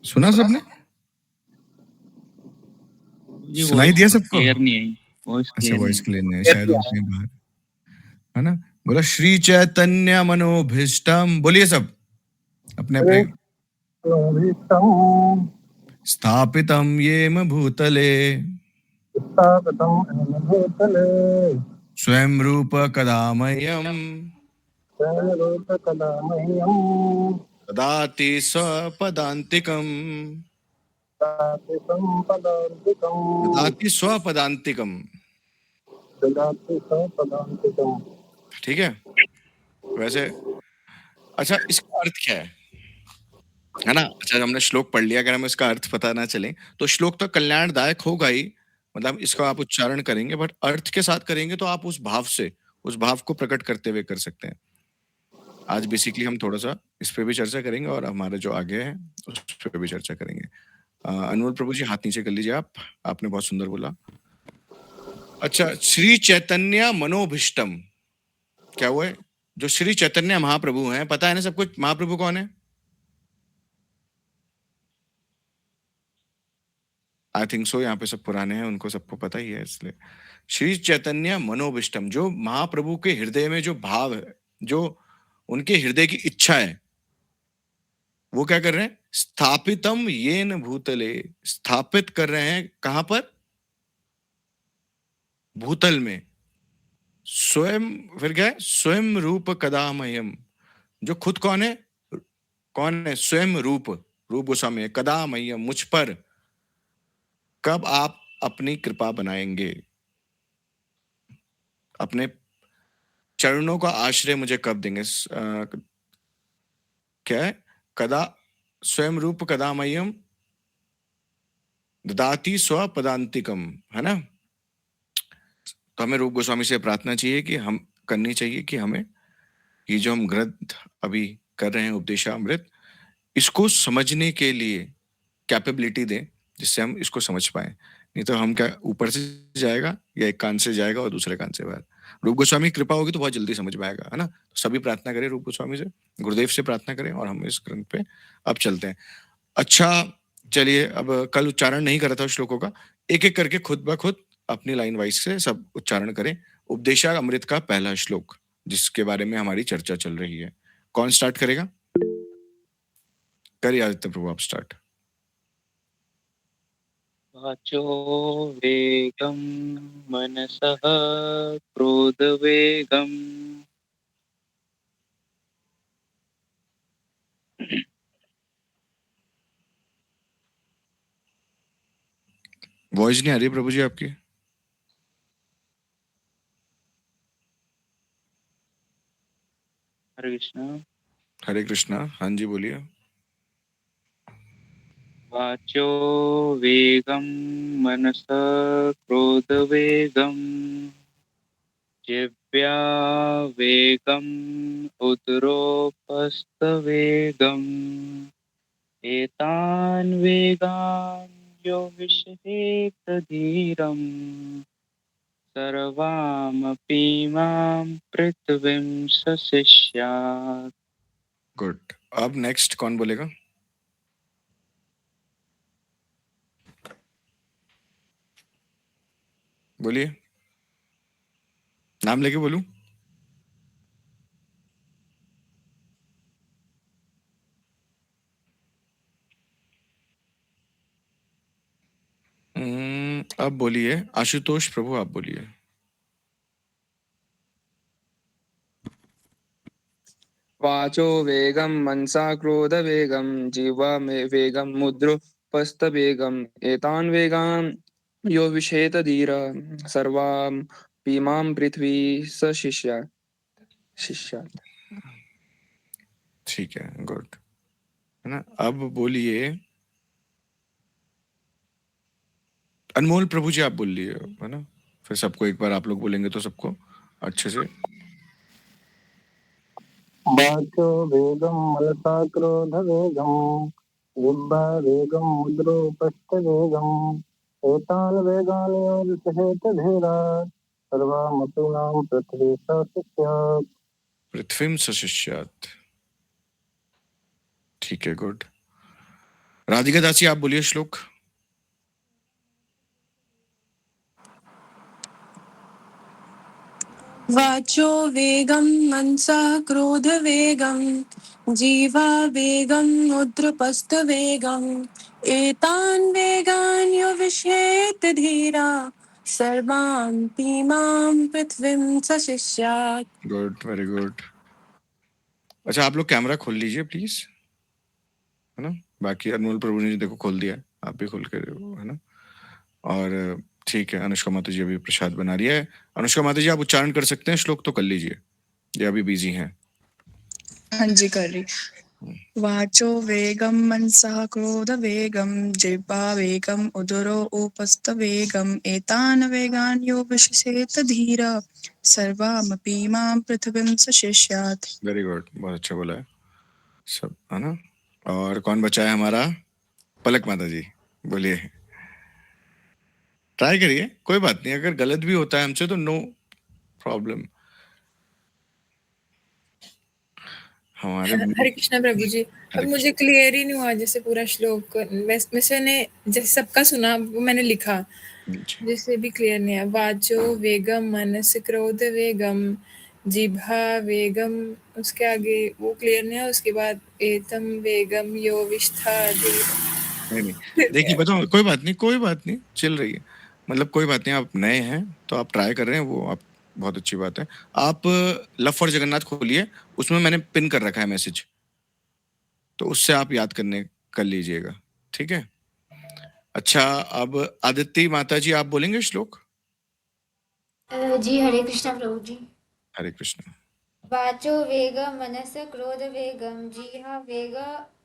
सुना सबने? जी सुनाई दिया सबको? क्लियर नहीं है, वॉइस अच्छा, क्लियर वॉइस नहीं क्लियर नहीं है, शायद वो कहीं बाहर है ना। बोला श्री चैतन्य मनोभीष्टम, बोलिए सब अपने अपने। स्थापितम येम भूतले स्वयं रूप कदा मह्यम ददाति स्वपदान्तिकम ददाति स्वपदान्तिकम। ठीक है। वैसे अच्छा, इसका अर्थ क्या है ना? अच्छा, हमने श्लोक पढ़ लिया, अगर हमें इसका अर्थ पता ना चले तो श्लोक तो कल्याणदायक होगा ही, मतलब इसका आप उच्चारण करेंगे, बट अर्थ के साथ करेंगे तो आप उस भाव से, उस भाव को प्रकट करते हुए कर सकते हैं। आज बेसिकली हम थोड़ा सा इस पे भी चर्चा करेंगे और हमारे जो आगे है उस पे भी चर्चा करेंगे। अनमोल प्रभु जी, हाथ नीचे कर लीजिए आप, आपने बहुत सुंदर बोला। अच्छा, श्री चैतन्य मनोभीष्टम क्या हुआ है? जो श्री चैतन्य महाप्रभु हैं, पता है ना सबको महाप्रभु कौन है? आई थिंक सो, यहाँ पे सब पुराने हैं, उनको सबको पता ही है, इसलिए श्री चैतन्य मनोभीष्टम, जो महाप्रभु के हृदय में जो भाव है, जो उनके हृदय की इच्छा है, वो क्या कर रहे हैं? स्थापितम येन भूतले, स्थापित कर रहे हैं कहां पर? भूतल में। स्वयं, फिर क्या है? स्वयं रूप कदामयम, जो खुद कौन है? कौन है? स्वयं रूप, रूप गोस्वामी है। कदामयम, मुझ पर कब आप अपनी कृपा बनाएंगे? अपने चरणों का आश्रय मुझे कब देंगे? क्या है? कदा, स्वयं रूप कदामयम ददाति स्वपदांतिकम, है ना। तो हमें रूप गोस्वामी से प्रार्थना चाहिए कि हम करनी चाहिए कि हमें ये जो हम ग्रंथ अभी कर रहे हैं उपदेशामृत, इसको समझने के लिए कैपेबिलिटी दें, जिससे हम इसको समझ पाए। नहीं तो हम क्या, ऊपर से जाएगा या एक कान से जाएगा और दूसरे कान से बाहर। रूप गोस्वामी की कृपा होगी तो बहुत जल्दी समझ में आएगा, है ना। तो सभी प्रार्थना करें रूप गोस्वामी से, गुरुदेव से प्रार्थना करें, और हम इस ग्रंथ पे अब चलते हैं। अच्छा, चलिए, अब कल उच्चारण नहीं करा था श्लोकों का, एक एक करके खुद ब खुद अपनी लाइन वाइज से सब उच्चारण करें। उपदेशा अमृत का पहला श्लोक, जिसके बारे में हमारी चर्चा चल रही है, कौन स्टार्ट करेगा? करिए आदित्य प्रभु, आप स्टार्ट। वाचो वेगं मनसः क्रोधवेगं वॉइस नहीं आ रही प्रभु जी आपकी। हरे कृष्ण। हरे कृष्णा, हाँ जी बोलिए। वाचो वेगं मनसः क्रोधवेगं जिह्वा वेगं उदरोपस्थवेगम् एतान् वेगान् यो विषहेत धीरम् सर्वामपि मां पृथ्वीं सशिष्यात्। गुड। अब नेक्स्ट कौन बोलेगा? बोलिए, नाम लेके बोलूं? अब बोलिए आशुतोष प्रभु, आप बोलिए। वाचो वेगं मनसा क्रोधवेगं जिह्वा मे वेगं मुद्रोपस्थवेगम् एतान् वेगान् यो विषेत धीर सर्वां पीमां पृथ्वी शिष्यात्। ठीक है, गुड, है ना। अब बोलिए अनमोल प्रभु जी, आप बोलिए, है ना। फिर सबको एक बार आप लोग बोलेंगे तो सबको अच्छे से। वाचो वेगं मनसा क्रोधवेगं जिह्वा वेगं मुद्रोपस्थवेगम् एतान् वेगान् यो विषहेत धीरात् सर्वामपीनां पृथ्वी सशिष्यात्। पृथ्वीं सशिष्यात्। ठीक है, गुड। राधिका दासी आप बोलिए श्लोक। वाचो वेगं मनसः क्रोधवेगं जीवा वेगं मुद्रपस्तवेगं एतान् वेगान् यो विश्येत धीरा सर्वान् पीमां पृथ्वीं सशिष्यात्। Good, very good. अच्छा, आप लोग कैमरा खोल लीजिए प्लीज, है ना। बाकी अनमोल प्रभु ने देखो खोल दिया है, आप भी खोल के देखो, है ना। और ठीक है, अनुष्का माता जी अभी प्रसाद बना रही है। अनुष्का माता जी आप उच्चारण कर सकते हैं श्लोक तो कर लीजिए, ये अभी बिजी हैं। हाँ जी कर रही। वाचो वेगम मनसः क्रोध वेगम जिह्वा वेगम उदरो उपस्थ वेगम एतान वेगान यो विशसेत धीरा सर्वामपि मां पृथ्वीं सशिष्यात्। वेरी गुड, बहुत अच्छा बोला है सब, है ना। और कौन बचा है हमारा? पलक माता जी, बोलिए। ट्राई करिए, कोई बात नहीं, अगर गलत भी होता है हमसे तो नो प्रॉब्लम। हमारे हरे कृष्णा प्रभु जी। अब हरे मुझे क्लियर ही नहीं हुआ जैसे पूरा श्लोक, वैसे मैंने जैसे सबका सुना वो मैंने लिखा, जी, जैसे भी क्लियर नहीं है। वाचो वेगम मनस क्रोध वेगम जिह्वा वेगम, उसके आगे वो क्लियर नहीं है। उसके बाद एतम वेगम यो विष्ठादि। नहीं देखिए, बताओ, कोई बात नहीं, कोई बात नहीं, चल रही है। मतलब कोई बात नहीं, आप नए हैं तो आप ट्राई कर रहे हैं, वो आप बहुत अच्छी बात है। आप लव फॉर जगन्नाथ खोलिए, उसमें मैंने पिन कर रखा है मैसेज, तो उससे आप याद करने कर लीजिएगा, ठीक है। अच्छा, अब आदित्य माता जी आप बोलेंगे श्लोक। जी हरे कृष्णा प्रभु जी। हरे कृष्ण। वाचो वेग मनस क्रोध वेगम जिह्वा वेग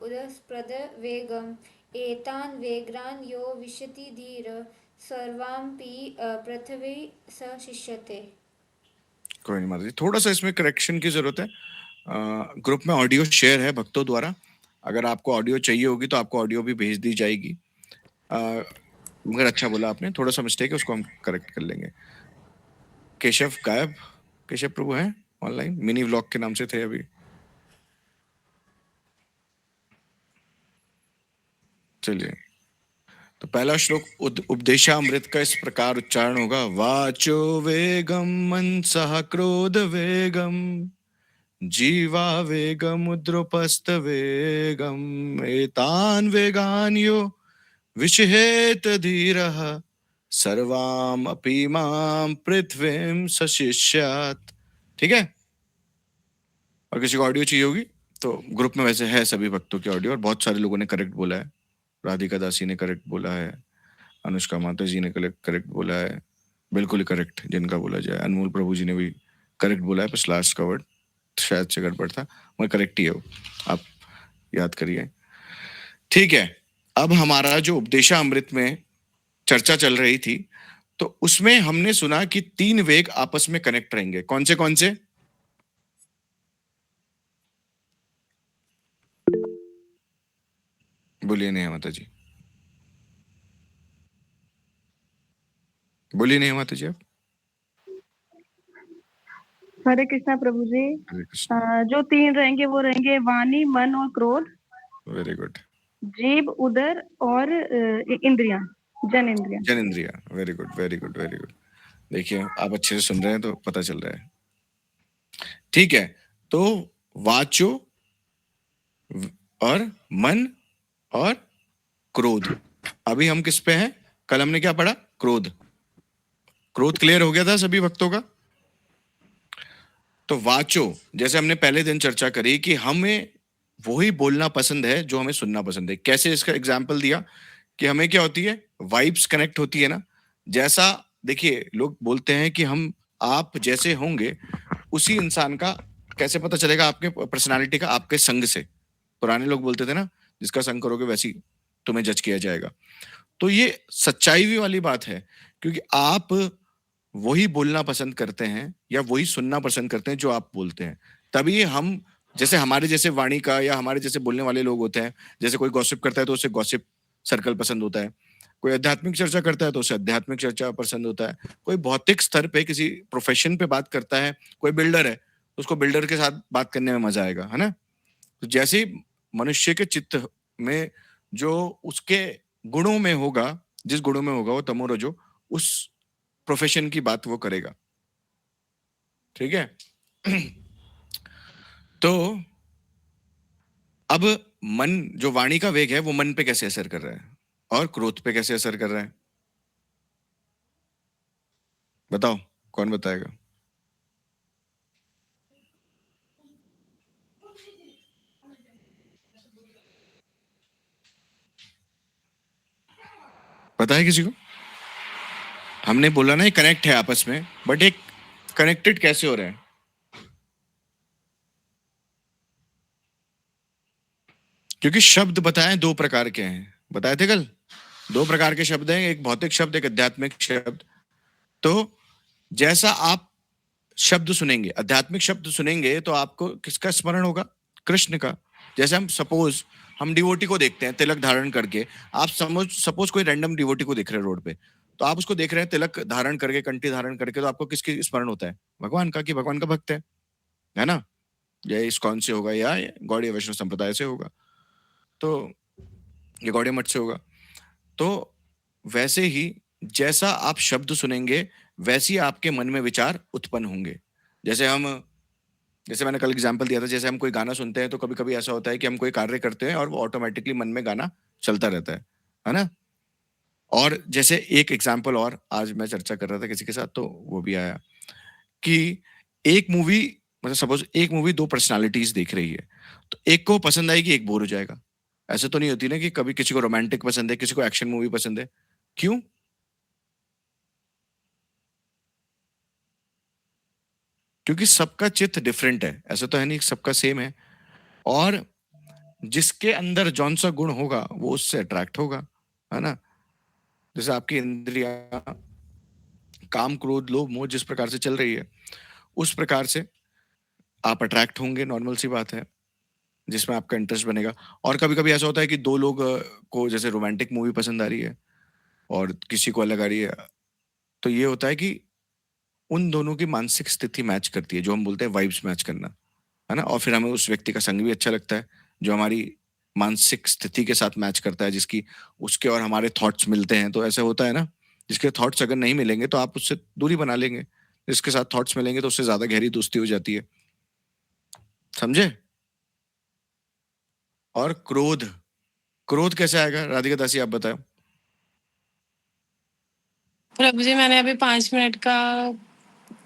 उदस्प्रद वेगम एतान वेगान यो विशति धीर सर्वांपि पृथ्वी सशिष्यते। कोई नहीं माता जी, थोड़ा सा इसमें करेक्शन की जरूरत है। ग्रुप में ऑडियो शेयर है भक्तों द्वारा, अगर आपको ऑडियो चाहिए होगी तो आपको ऑडियो भी भेज दी जाएगी। मगर अच्छा बोला आपने, थोड़ा सा मिस्टेक है, उसको हम करेक्ट कर लेंगे। केशव गायब, केशव प्रभु हैं ऑनलाइन, मिनी व्लॉग के नाम से थे अभी। चलिए, तो पहला श्लोक उपदेशामृत का इस प्रकार उच्चारण होगा। वाचो वेगम मनसः क्रोध वेगम जीवा वेगम द्रुपस्त वेगम एतान वेगान यो विषहेत धीरः सर्वाम अपि मां पृथ्वीं सशिष्यात्। ठीक है। और किसी को ऑडियो चाहिए होगी तो ग्रुप में वैसे है सभी भक्तों की ऑडियो, और बहुत सारे लोगों ने करेक्ट बोला है। राधिका दासी ने करेक्ट बोला है, अनुष्का माता जी ने करेक्ट बोला है, बिल्कुल ही करेक्ट जिनका बोला जाए। अनमोल प्रभु जी ने भी करेक्ट बोला है, बस लास्ट का वर्ड शायद से गड़बड़ था, मगर करेक्ट ही है वो, आप याद करिए। ठीक है, अब हमारा जो उपदेशामृत में चर्चा चल रही थी, तो उसमें हमने सुना कि 3 वेग आपस में कनेक्ट रहेंगे। कौन से कौन से? बोलिए नहीं माता जी, बोलिए नहीं माता जी आप। हरे कृष्णा प्रभु जी। हरे कृष्ण। जो 3 रहेंगे वो रहेंगे वाणी, मन और क्रोध। Very good. जीभ, उदर और इंद्रियां, जन इंद्रियां। जन इंद्रिया, very good very good very good. देखिए आप अच्छे से सुन रहे हैं तो पता चल रहा है। ठीक है, तो वाचो और मन और क्रोध। अभी हम किस पे हैं? कल हमने क्या पढ़ा? क्रोध। क्रोध क्लियर हो गया था सभी भक्तों का। तो वाचो, जैसे हमने पहले दिन चर्चा करी कि हमें वही बोलना पसंद है जो हमें सुनना पसंद है। कैसे? इसका एग्जाम्पल दिया कि हमें क्या होती है, वाइब्स कनेक्ट होती है ना। जैसा देखिए, लोग बोलते हैं कि हम आप जैसे होंगे उसी इंसान का कैसे पता चलेगा आपके पर्सनालिटी का? आपके संग से। पुराने लोग बोलते थे ना, जिसका संग करोगे वैसी तुम्हें जज किया जाएगा। तो ये सच्चाई भी वाली बात है, क्योंकि आप वही बोलना पसंद करते हैं या वही सुनना पसंद करते हैं जो आप बोलते हैं। तभी हम, जैसे हमारे जैसे वाणी का या हमारे जैसे बोलने वाले लोग होते हैं, जैसे कोई गॉसिप करता है तो उसे गॉसिप सर्कल पसंद होता है, कोई आध्यात्मिक चर्चा करता है तो उसे आध्यात्मिक चर्चा पसंद होता है, कोई भौतिक स्तर पे किसी प्रोफेशन पे बात करता है, कोई बिल्डर है तो उसको बिल्डर के साथ बात करने में मजा आएगा, है ना। तो जैसे ही मनुष्य के चित्त में जो उसके गुणों में होगा, जिस गुणों में होगा वो तमो रजो, उस प्रोफेशन की बात वो करेगा। ठीक है? तो अब मन, जो वाणी का वेग है, वो मन पे कैसे असर कर रहा है और क्रोध पे कैसे असर कर रहा है? बताओ, कौन बताएगा? पता है किसी को? हमने बोला ना ये कनेक्ट है आपस में, बट एक कनेक्टेड कैसे हो रहा है? क्योंकि शब्द बताए दो प्रकार के हैं, बताए थे कल। दो प्रकार के शब्द हैं, एक भौतिक शब्द, एक आध्यात्मिक शब्द। तो जैसा आप शब्द सुनेंगे, आध्यात्मिक शब्द सुनेंगे, तो आपको किसका स्मरण होगा? कृष्ण का। जैसे हम सपोज हम डिवोटी को देखते हैं तिलक धारण करके, आप सपोज कोई रैंडम डिवोटी को देख रहे हैं रोड पे, तो आप उसको देख रहे हैं तिलक धारण करके, कंठी धारण करके, तो आपको किसकी स्मरण होता है? भगवान का, कि भगवान का भक्त है ना? या इस्कॉन से होगा या गौड़ीय वैष्णव संप्रदाय से होगा, तो ये गौड़ीय मठ से होगा। तो वैसे ही जैसा आप शब्द सुनेंगे, वैसे ही आपके मन में विचार उत्पन्न होंगे। जैसे मैंने कल एग्जांपल दिया था, जैसे हम कोई गाना सुनते हैं तो कभी कभी ऐसा होता है कि हम कोई कार्य करते हैं और वो ऑटोमेटिकली मन में गाना चलता रहता है ना? और जैसे एक एग्जांपल और आज मैं चर्चा कर रहा था किसी के साथ, तो वो भी आया कि एक मूवी, मतलब सपोज एक मूवी दो पर्सनालिटीज देख रही है, तो एक को पसंद आएगी, एक बोर हो जाएगा। ऐसे तो नहीं होती ना कि कभी किसी को रोमांटिक पसंद है, किसी को एक्शन मूवी पसंद है। क्यों? क्योंकि सबका चित्त डिफरेंट है, ऐसा तो है नहीं सबका सेम है। और जिसके अंदर जौन सा गुण होगा वो उससे अट्रैक्ट होगा, है ना? जैसे आपकी इंद्रिया काम क्रोध लोभ मोह जिस प्रकार से चल रही है, उस प्रकार से आप अट्रैक्ट होंगे, नॉर्मल सी बात है, जिसमें आपका इंटरेस्ट बनेगा। और कभी कभी ऐसा होता है कि दो लोग को जैसे रोमांटिक मूवी पसंद आ रही है और किसी को अलग आ रही है, तो ये होता है कि उन दोनों की मानसिक स्थिति मैच करती है, जो हम बोलते हैं वाइब्स मैच करना, है ना? और फिर हमें उस व्यक्ति का संग भी अच्छा लगता है जो हमारी मानसिक स्थिति के साथ मैच करता है, जिसकी उसके और हमारे थॉट्स मिलते हैं। तो ऐसा होता है ना, जिसके थॉट्स अगर नहीं मिलेंगे तो आप उससे दूरी बना लेंगे, जिसके साथ थॉट्स मिलेंगे तो उससे ज्यादा गहरी दोस्ती हो जाती है। समझे? और क्रोध, क्रोध कैसे आएगा राधिका दासी, आप बताओ। प्रभु जी मैंने अभी 5 मिनट का,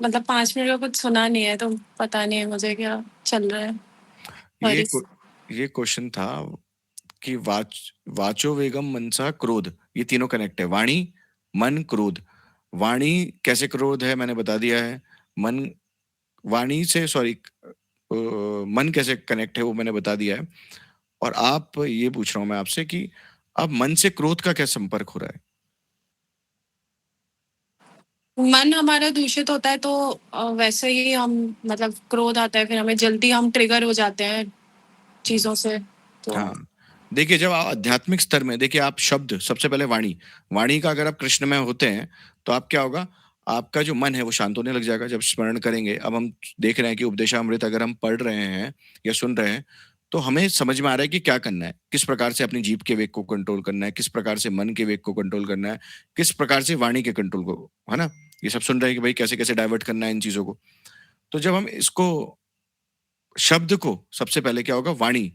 मतलब 5 मिनट का कुछ सुना नहीं है, तो पता नहीं है मुझे क्या चल रहा है। ये सॉरी। ये क्वेश्चन था कि वाचो वेगम मनसा क्रोध, ये तीनों कनेक्ट है। वाणी, मन, क्रोध। वाणी कैसे क्रोध है मैंने बता दिया है। मन, वाणी से सॉरी, मन कैसे कनेक्ट है वो मैंने बता दिया है। और आप ये पूछ रहा हूं मैं आपसे कि अब मन से क्रोध का क्या संपर्क हो रहा है? मन हमारा दूषित होता है तो वैसे ही हम, मतलब क्रोध आता है, फिर हमें जल्दी हम ट्रिगर हो जाते हैं चीजों से, तो हाँ, देखिए जब आप आध्यात्मिक स्तर में, देखिए आप शब्द, सबसे पहले वाणी, वाणी का अगर आप कृष्ण में होते हैं तो आप क्या होगा, आपका जो मन है वो शांत होने लग जाएगा जब स्मरण करेंगे। अब हम देख रहे हैं कि उपदेशामृत अगर हम पढ़ रहे हैं या सुन रहे हैं, तो हमें समझ में आ रहा है कि क्या करना है, किस प्रकार से अपनी जीभ के वेग को कंट्रोल करना है, किस प्रकार से मन के वेग को कंट्रोल करना है, किस प्रकार से वाणी के कंट्रोल को, है ना? ये सब सुन रहे हैं कि भाई कैसे कैसे डाइवर्ट करना है इन चीजों को। तो जब हम इसको, शब्द को, सबसे पहले क्या होगा, वाणी,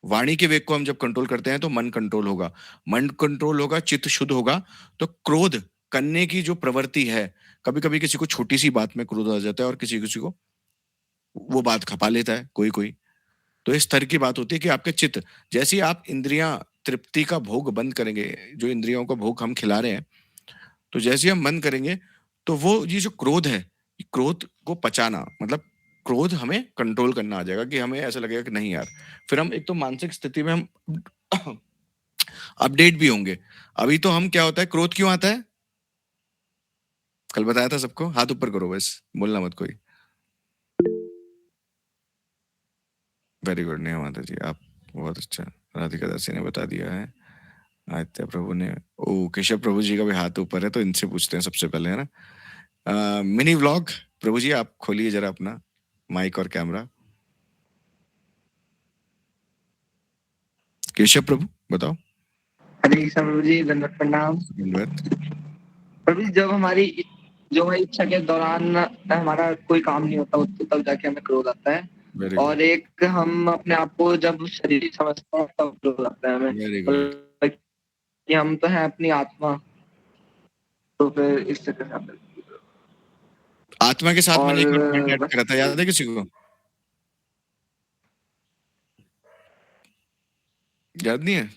वाणी के वेग को हम जब कंट्रोल करते हैं तो मन कंट्रोल होगा, मन कंट्रोल होगा, चित्त शुद्ध होगा। तो क्रोध करने की जो प्रवृत्ति है, कभी कभी किसी को छोटी सी बात में क्रोध आ जाता है और किसी किसी को वो बात खपा लेता है कोई कोई। तो इस तरह की बात होती है कि आपके चित्त, जैसे ही आप इंद्रियां तृप्ति का भोग बंद करेंगे, जो इंद्रियों का भोग हम खिला रहे हैं, तो जैसे ही हम बंद करेंगे, तो वो ये जो क्रोध है, क्रोध को पचाना, मतलब क्रोध हमें कंट्रोल करना आ जाएगा, कि हमें ऐसा लगेगा कि नहीं यार, फिर हम एक तो मानसिक स्थिति में हम अपडेट भी होंगे। अभी तो हम क्या होता है, क्रोध क्यों आता है, कल बताया था सबको, हाथ ऊपर करो बस, बोलना मत कोई। वेरी गुड नेहा माता जी, आप बहुत अच्छा, राधिका दासी ने बता दिया है, आदित्य प्रभु ने, ओ केशव प्रभु जी का भी हाथ ऊपर है, तो इनसे पूछते हैं सबसे पहले, है ना? मिनी व्लॉग, प्रभु जी आप खोलिए जरा अपना माइक और कैमरा। केशव प्रभु बताओ। हरे कृष्ण प्रभु जी, दंडवत प्रणाम। दंडवत। प्रभु जी, जब हमारी इच्छा के दौरान हमारा कोई काम नहीं होता, तब जाके हमें क्रोध आता है। वेरी और गुड, एक हम अपने आप को जब शरीर समझते हैं तब क्रोध आता है हमें। Very good. मतलब कि हम तो हैं अपनी आत्मा, तो फिर इस चक्कर से आता है। आत्मा के साथ मैंने एक और पॉइंट ऐड और करा था, याद है किसी को? याद नहीं है?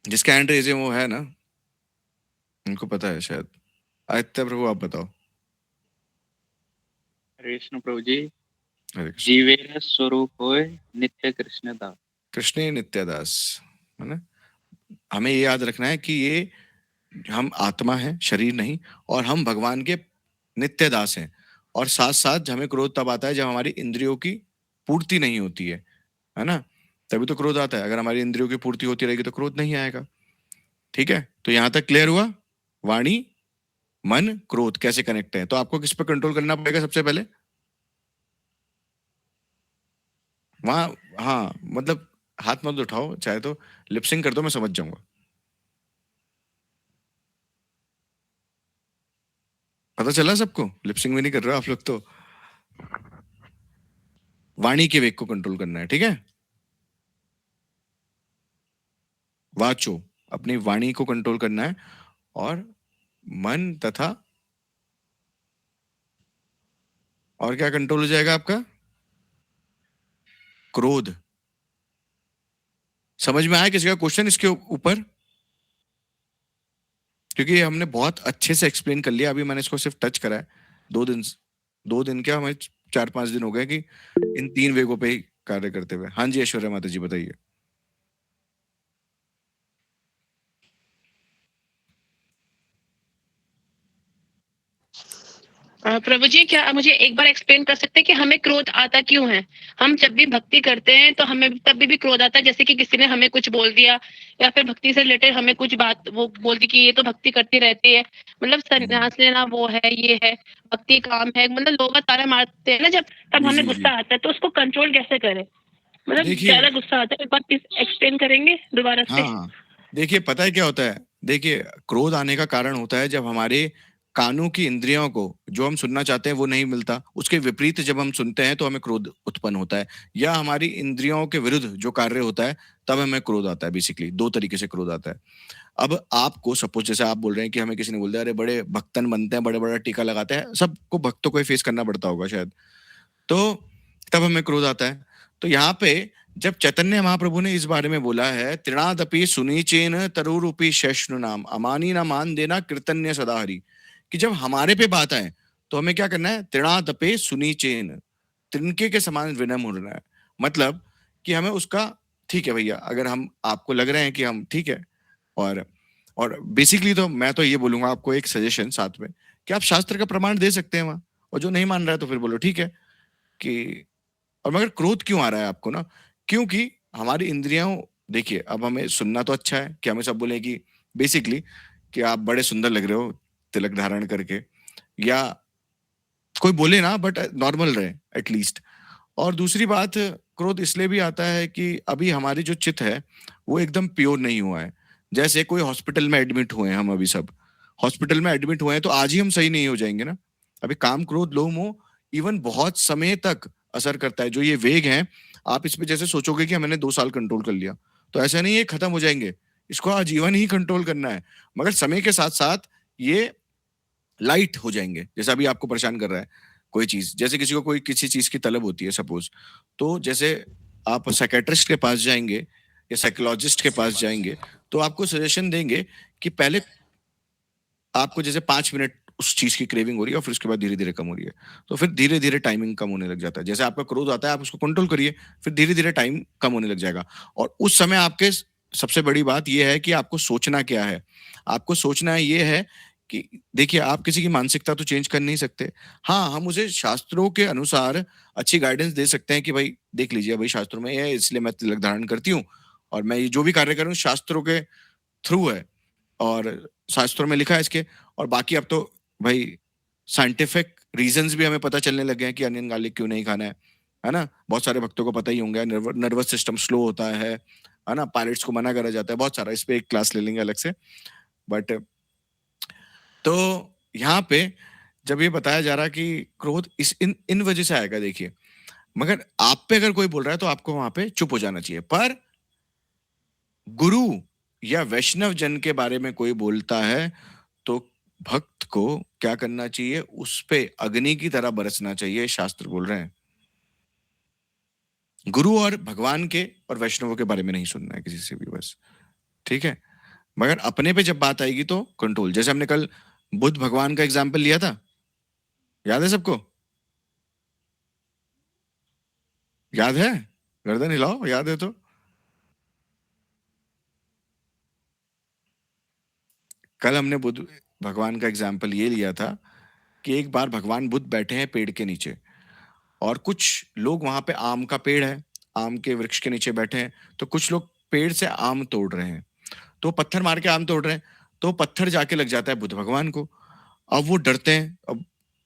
जिसका हैंड रेज है वो है ना, उनको पता है शायद। आदित्य प्रभु आप बताओ। हरे कृष्ण प्रभु जी। हरे कृष्ण। जीवेर स्वरूप होए नित्य कृष्ण दास। कृष्ण नित्यदास, है ना? हमें ये याद रखना है कि ये हम आत्मा है, शरीर नहीं, और हम भगवान के नित्य दास हैं। और साथ साथ हमें क्रोध तब आता है जब हमारी इंद्रियों की पूर्ति नहीं होती है ना? तभी तो क्रोध आता है। अगर हमारी इंद्रियों की पूर्ति होती रहेगी तो क्रोध नहीं आएगा। ठीक है, तो यहां तक क्लियर हुआ? वाणी, मन, क्रोध कैसे कनेक्ट है? तो आपको किस पर कंट्रोल करना पड़ेगा सबसे पहले? वहां, हाँ, मतलब हाथ मत उठाओ, चाहे तो लिपसिंग कर दो, मैं समझ जाऊंगा। पता चला सबको? लिपसिंग भी नहीं कर रहे हो आप लोग तो। वाणी के वेग को कंट्रोल करना है, ठीक है? वाचो, अपनी वाणी को कंट्रोल करना है। और मन तथा, और क्या कंट्रोल हो जाएगा आपका? क्रोध। समझ में आया किसी का क्वेश्चन इसके ऊपर? क्योंकि हमने बहुत अच्छे से एक्सप्लेन कर लिया, अभी मैंने इसको सिर्फ टच करा है। 2 दिन क्या, हमें 4-5 दिन हो गए कि इन 3 वेगों पे ही कार्य करते हुए। हाँ जी ऐश्वर्या माता जी बताइए। प्रभु जी, क्या आप मुझे एक बार एक्सप्लेन कर सकते हैं कि हमें क्रोध आता क्यों है? हम जब भी भक्ति करते हैं तो हमें तभी भी क्रोध आता है, जैसे कि किसी ने हमें कुछ बोल दिया या फिर भक्ति से रिलेटेड हमें कुछ बात वो बोल दी कि ये तो भक्ति करती रहती है, मतलब संन्यास लेना वो है, ये है, भक्ति काम है, मतलब लोग ताना मारते हैं ना जब, तब जी हमें जी जी, गुस्सा आता है, तो उसको कंट्रोल कैसे करें? मतलब देखिए, ज्यादा गुस्सा आता है, एक बार प्लीज एक्सप्लेन करेंगे दोबारा से? हाँ, देखिए पता है क्या होता है? देखिए, क्रोध आने का कारण होता है जब हमारे कानों की इंद्रियों को जो हम सुनना चाहते हैं वो नहीं मिलता, उसके विपरीत जब हम सुनते हैं तो हमें क्रोध उत्पन्न होता है, या हमारी इंद्रियों के विरुद्ध जो कार्य होता है तब हमें क्रोध आता है। बेसिकली 2 तरीके से क्रोध आता है। अब आपको सपोज, जैसे आप बोल रहे हैं कि हमें किसी ने बोल दिया, अरे बड़े भक्तन बनते हैं, बड़ा-बड़ा टीका लगाते हैं, सबको भक्तों को ही फेस करना पड़ता होगा शायद। तो तब हमें क्रोध आता है। तो यहाँ पे जब चैतन्य महाप्रभु ने इस बारे में बोला है, तृणादपि सुनीचेन तरुरूपी शैष्णु नाम अमानी न मान देना कीर्तन्य सदा हरि, कि जब हमारे पे बात आए तो हमें क्या करना है? तृणादपे सुनीचेन, तिनके के समान विनम्र होना है। मतलब कि हमें उसका, ठीक है भैया, अगर हम आपको लग रहे हैं कि हम ठीक है, और बेसिकली तो मैं तो ये बोलूंगा आपको एक सजेशन साथ में, कि आप शास्त्र का प्रमाण दे सकते हैं वहां, और जो नहीं मान रहा है तो फिर बोलो ठीक है कि, और मगर क्रोध क्यों आ रहा है आपको ना? क्योंकि हमारी इंद्रियों, देखिए अब हमें सुनना तो अच्छा है कि हमें सब बोले कि बेसिकली कि आप बड़े सुंदर लग रहे हो तिलक धारण करके, या कोई बोले ना, बट नॉर्मल रहे एटलीस्ट। और दूसरी बात, क्रोध इसलिए भी आता है कि अभी हमारी जो चित्त है वो एकदम प्योर नहीं हुआ है। जैसे कोई हॉस्पिटल में एडमिट हुए हैं, हम अभी सब हॉस्पिटल में एडमिट हुए हैं, तो आज ही हम सही नहीं हो जाएंगे ना। अभी काम, क्रोध, लोभ, मोह इवन बहुत समय तक असर करता है। जो ये वेग हैं, आप इस पे जैसे सोचोगे कि मैंने 2 साल कंट्रोल कर लिया, तो ऐसा नहीं है खत्म हो जाएंगे। इसको आजीवन ही कंट्रोल करना है, मगर समय के साथ साथ ये लाइट हो जाएंगे। जैसे अभी आपको परेशान कर रहा है कोई चीज, जैसे किसी को कोई किसी चीज की तलब होती है सपोज, तो जैसे आप साइकेट्रिस्ट के पास जाएंगे या साइकोलॉजिस्ट के पास जाएंगे, तो आपको सजेशन देंगे कि पहले आपको जैसे 5 मिनट उस चीज की क्रेविंग हो रही है, और फिर उसके बाद धीरे धीरे कम हो रही है, तो फिर धीरे धीरे टाइमिंग कम होने लग जाता है। जैसे आपका क्रोध आता है, आप उसको कंट्रोल करिए, फिर धीरे धीरे टाइम कम होने लग जाएगा। और उस समय आपके सबसे बड़ी बात यह है कि आपको सोचना क्या है। आपको सोचना ये है कि देखिए, आप किसी की मानसिकता तो चेंज कर नहीं सकते। हाँ, हम उसे शास्त्रों के अनुसार अच्छी गाइडेंस दे सकते हैं कि भाई देख लीजिए, भाई शास्त्रों में ये है, इसलिए मैं तिलक धारण करती हूँ, और मैं ये जो भी कार्य कर रही हूँ शास्त्रों के थ्रू है, और शास्त्रों में लिखा है इसके। और बाकी अब तो भाई साइंटिफिक रीजंस भी हमें पता चलने लगे हैं कि अनियन गार्लिक क्यों नहीं खाना है। है ना? बहुत सारे भक्तों को पता ही होंगे, नर्वस सिस्टम स्लो होता है ना? पायलट्स को मना करा जाता है, बहुत सारा, इस पे एक क्लास ले लेंगे अलग से। बट तो यहाँ पे जब ये बताया जा रहा कि क्रोध इस इन वजह से आएगा, देखिए, मगर आप पे अगर कोई बोल रहा है तो आपको वहां पे चुप हो जाना चाहिए। पर गुरु या वैष्णव जन के बारे में कोई बोलता है तो भक्त को क्या करना चाहिए? उस पे अग्नि की तरह बरसना चाहिए, शास्त्र बोल रहे हैं। गुरु और भगवान के और वैष्णवों के बारे में नहीं सुनना है किसी से भी, बस। ठीक है? मगर अपने पे जब बात आएगी तो कंट्रोल। जैसे हमने कल बुद्ध भगवान का एग्जाम्पल लिया था, याद है सबको? याद है? गर्दन हिलाओ, याद है तो। कल हमने बुद्ध भगवान का एग्जाम्पल ये लिया था कि एक बार भगवान बुद्ध बैठे हैं पेड़ के नीचे, और कुछ लोग वहां पे, आम का पेड़ है, आम के वृक्ष के नीचे बैठे हैं, तो कुछ लोग पेड़ से आम तोड़ रहे हैं, तो पत्थर मार के आम तोड़ रहे हैं, तो पत्थर जाके लग जाता है बुद्ध भगवान को। अब वो डरते हैं, अब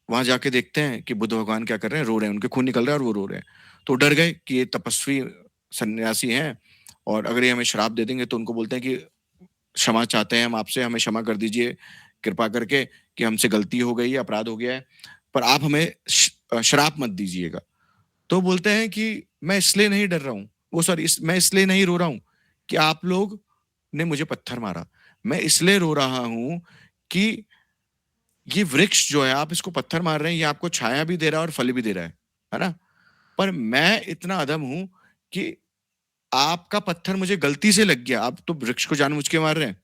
वहां जाके देखते हैं कि बुद्ध भगवान क्या कर रहे हैं, रो रहे हैं, उनके खून निकल रहा है और वो रो रहे हैं। तो डर गए कि ये तपस्वी सन्यासी हैं, और अगर ये हमें श्राप दे देंगे, तो उनको बोलते हैं कि क्षमा चाहते हैं हम आपसे, हमें क्षमा कर दीजिए कृपा करके, कि हमसे गलती हो गई है, अपराध हो गया है, पर आप हमें श्राप मत दीजिएगा। तो बोलते हैं कि मैं इसलिए नहीं डर रहा हूँ, वो सॉरी, मैं इसलिए नहीं रो रहा हूँ कि आप लोग ने मुझे पत्थर मारा, मैं इसलिए रो रहा हूँ कि ये वृक्ष जो है, आप इसको पत्थर मार रहे हैं, ये आपको छाया भी दे रहा है और फल भी दे रहा है ना? पर मैं इतना अधम हूं कि आपका पत्थर मुझे गलती से लग गया, आप तो वृक्ष को जानबूझ के मार रहे हैं,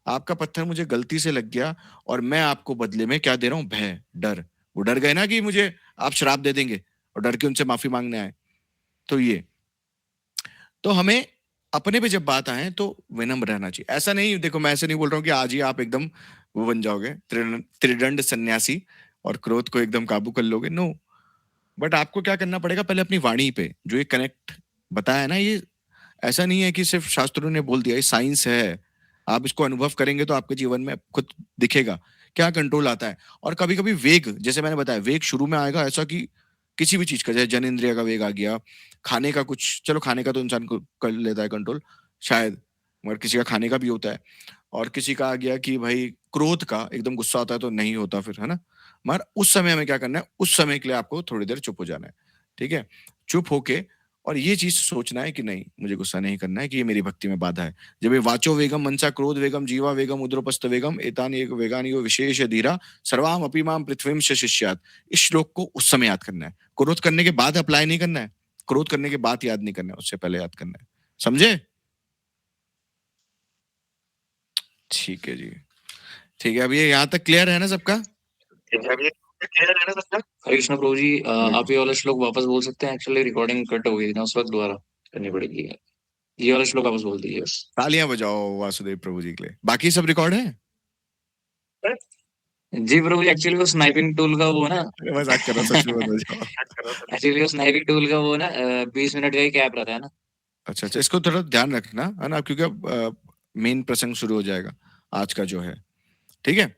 आपका पत्थर मुझे गलती से लग गया, और मैं आपको बदले में क्या दे रहा हूं? भय, डर। वो डर गए ना कि मुझे आप श्राप दे देंगे, और डर के उनसे माफी मांगने आए। तो ये, तो हमें अपने पे जब बात आए तो विनम्र रहना चाहिए। ऐसा नहीं, देखो मैं ऐसे नहीं बोल रहा हूँ कि आज ही आप एकदम वो बन जाओगे त्रिदंड सन्यासी और क्रोध को एकदम काबू कर लोगे, नो। बट आपको क्या करना पड़ेगा? पहले अपनी वाणी पे जो ये कनेक्ट बताया ना, ये ऐसा नहीं है कि सिर्फ शास्त्रों ने बोल दिया, ये साइंस है। आप इसको अनुभव करेंगे तो आपके जीवन में खुद दिखेगा क्या कंट्रोल आता है। और कभी कभी वेग, जैसे मैंने बताया, वेग शुरू में आएगा ऐसा कि किसी भी चीज का, जैसे जन इंद्रिय का वेग आ गया, खाने का कुछ, चलो खाने का तो इंसान को कर लेता है कंट्रोल शायद, मगर किसी का खाने का भी होता है, और किसी का आ गया कि भाई क्रोध का, एकदम गुस्सा आता है तो नहीं होता फिर, है ना? मगर उस समय हमें क्या करना है? उस समय के लिए आपको थोड़ी देर चुप हो जाना है, ठीक है? चुप होके, और ये चीज सोचना है कि नहीं, मुझे गुस्सा नहीं करना है, कि ये मेरी भक्ति में बाधा है। जब ये वाचो वेगम मनसा क्रोध वेगम जीवा वेगम उद्रोपस्त वेगम एतानि एक वेगानियो विशेष धीरा सर्वाम अपि माम पृथ्वीम शिष्यात, इस श्लोक को उस समय याद करना है। क्रोध करने के बाद अप्लाई नहीं करना है, क्रोध करने के बाद याद नहीं करना है, उससे पहले याद करना है। समझे? ठीक है जी, ठीक है। अब ये यहाँ तक क्लियर है ना सबका? हरे कृष्ण प्रभु जी, आप ये वाला श्लोक वापस बोल सकते हैं? एक्चुअली रिकॉर्डिंग कट हो गई थी ना, उस वक्त दोबारा करनी पड़ेगी। ये वाला श्लोक वापस बोल दीजिए। तालियां बजाओ वासुदेव प्रभु जी के लिए। बाकी सब रिकॉर्ड है? जी प्रभु जी, एक्चुअली वो स्नाइपिंग टूल का वो ना, मजाक कर रहा, सच में बता जाओ। एक्चुअली वो स्नाइपिंग टूल का वो ना 20 मिनट का ही कैप रहता है ना। अच्छा अच्छा, इसको थोड़ा ध्यान रखना, है ना? क्योंकि अब मेन प्रसंग शुरू हो जाएगा आज का जो है, ठीक है?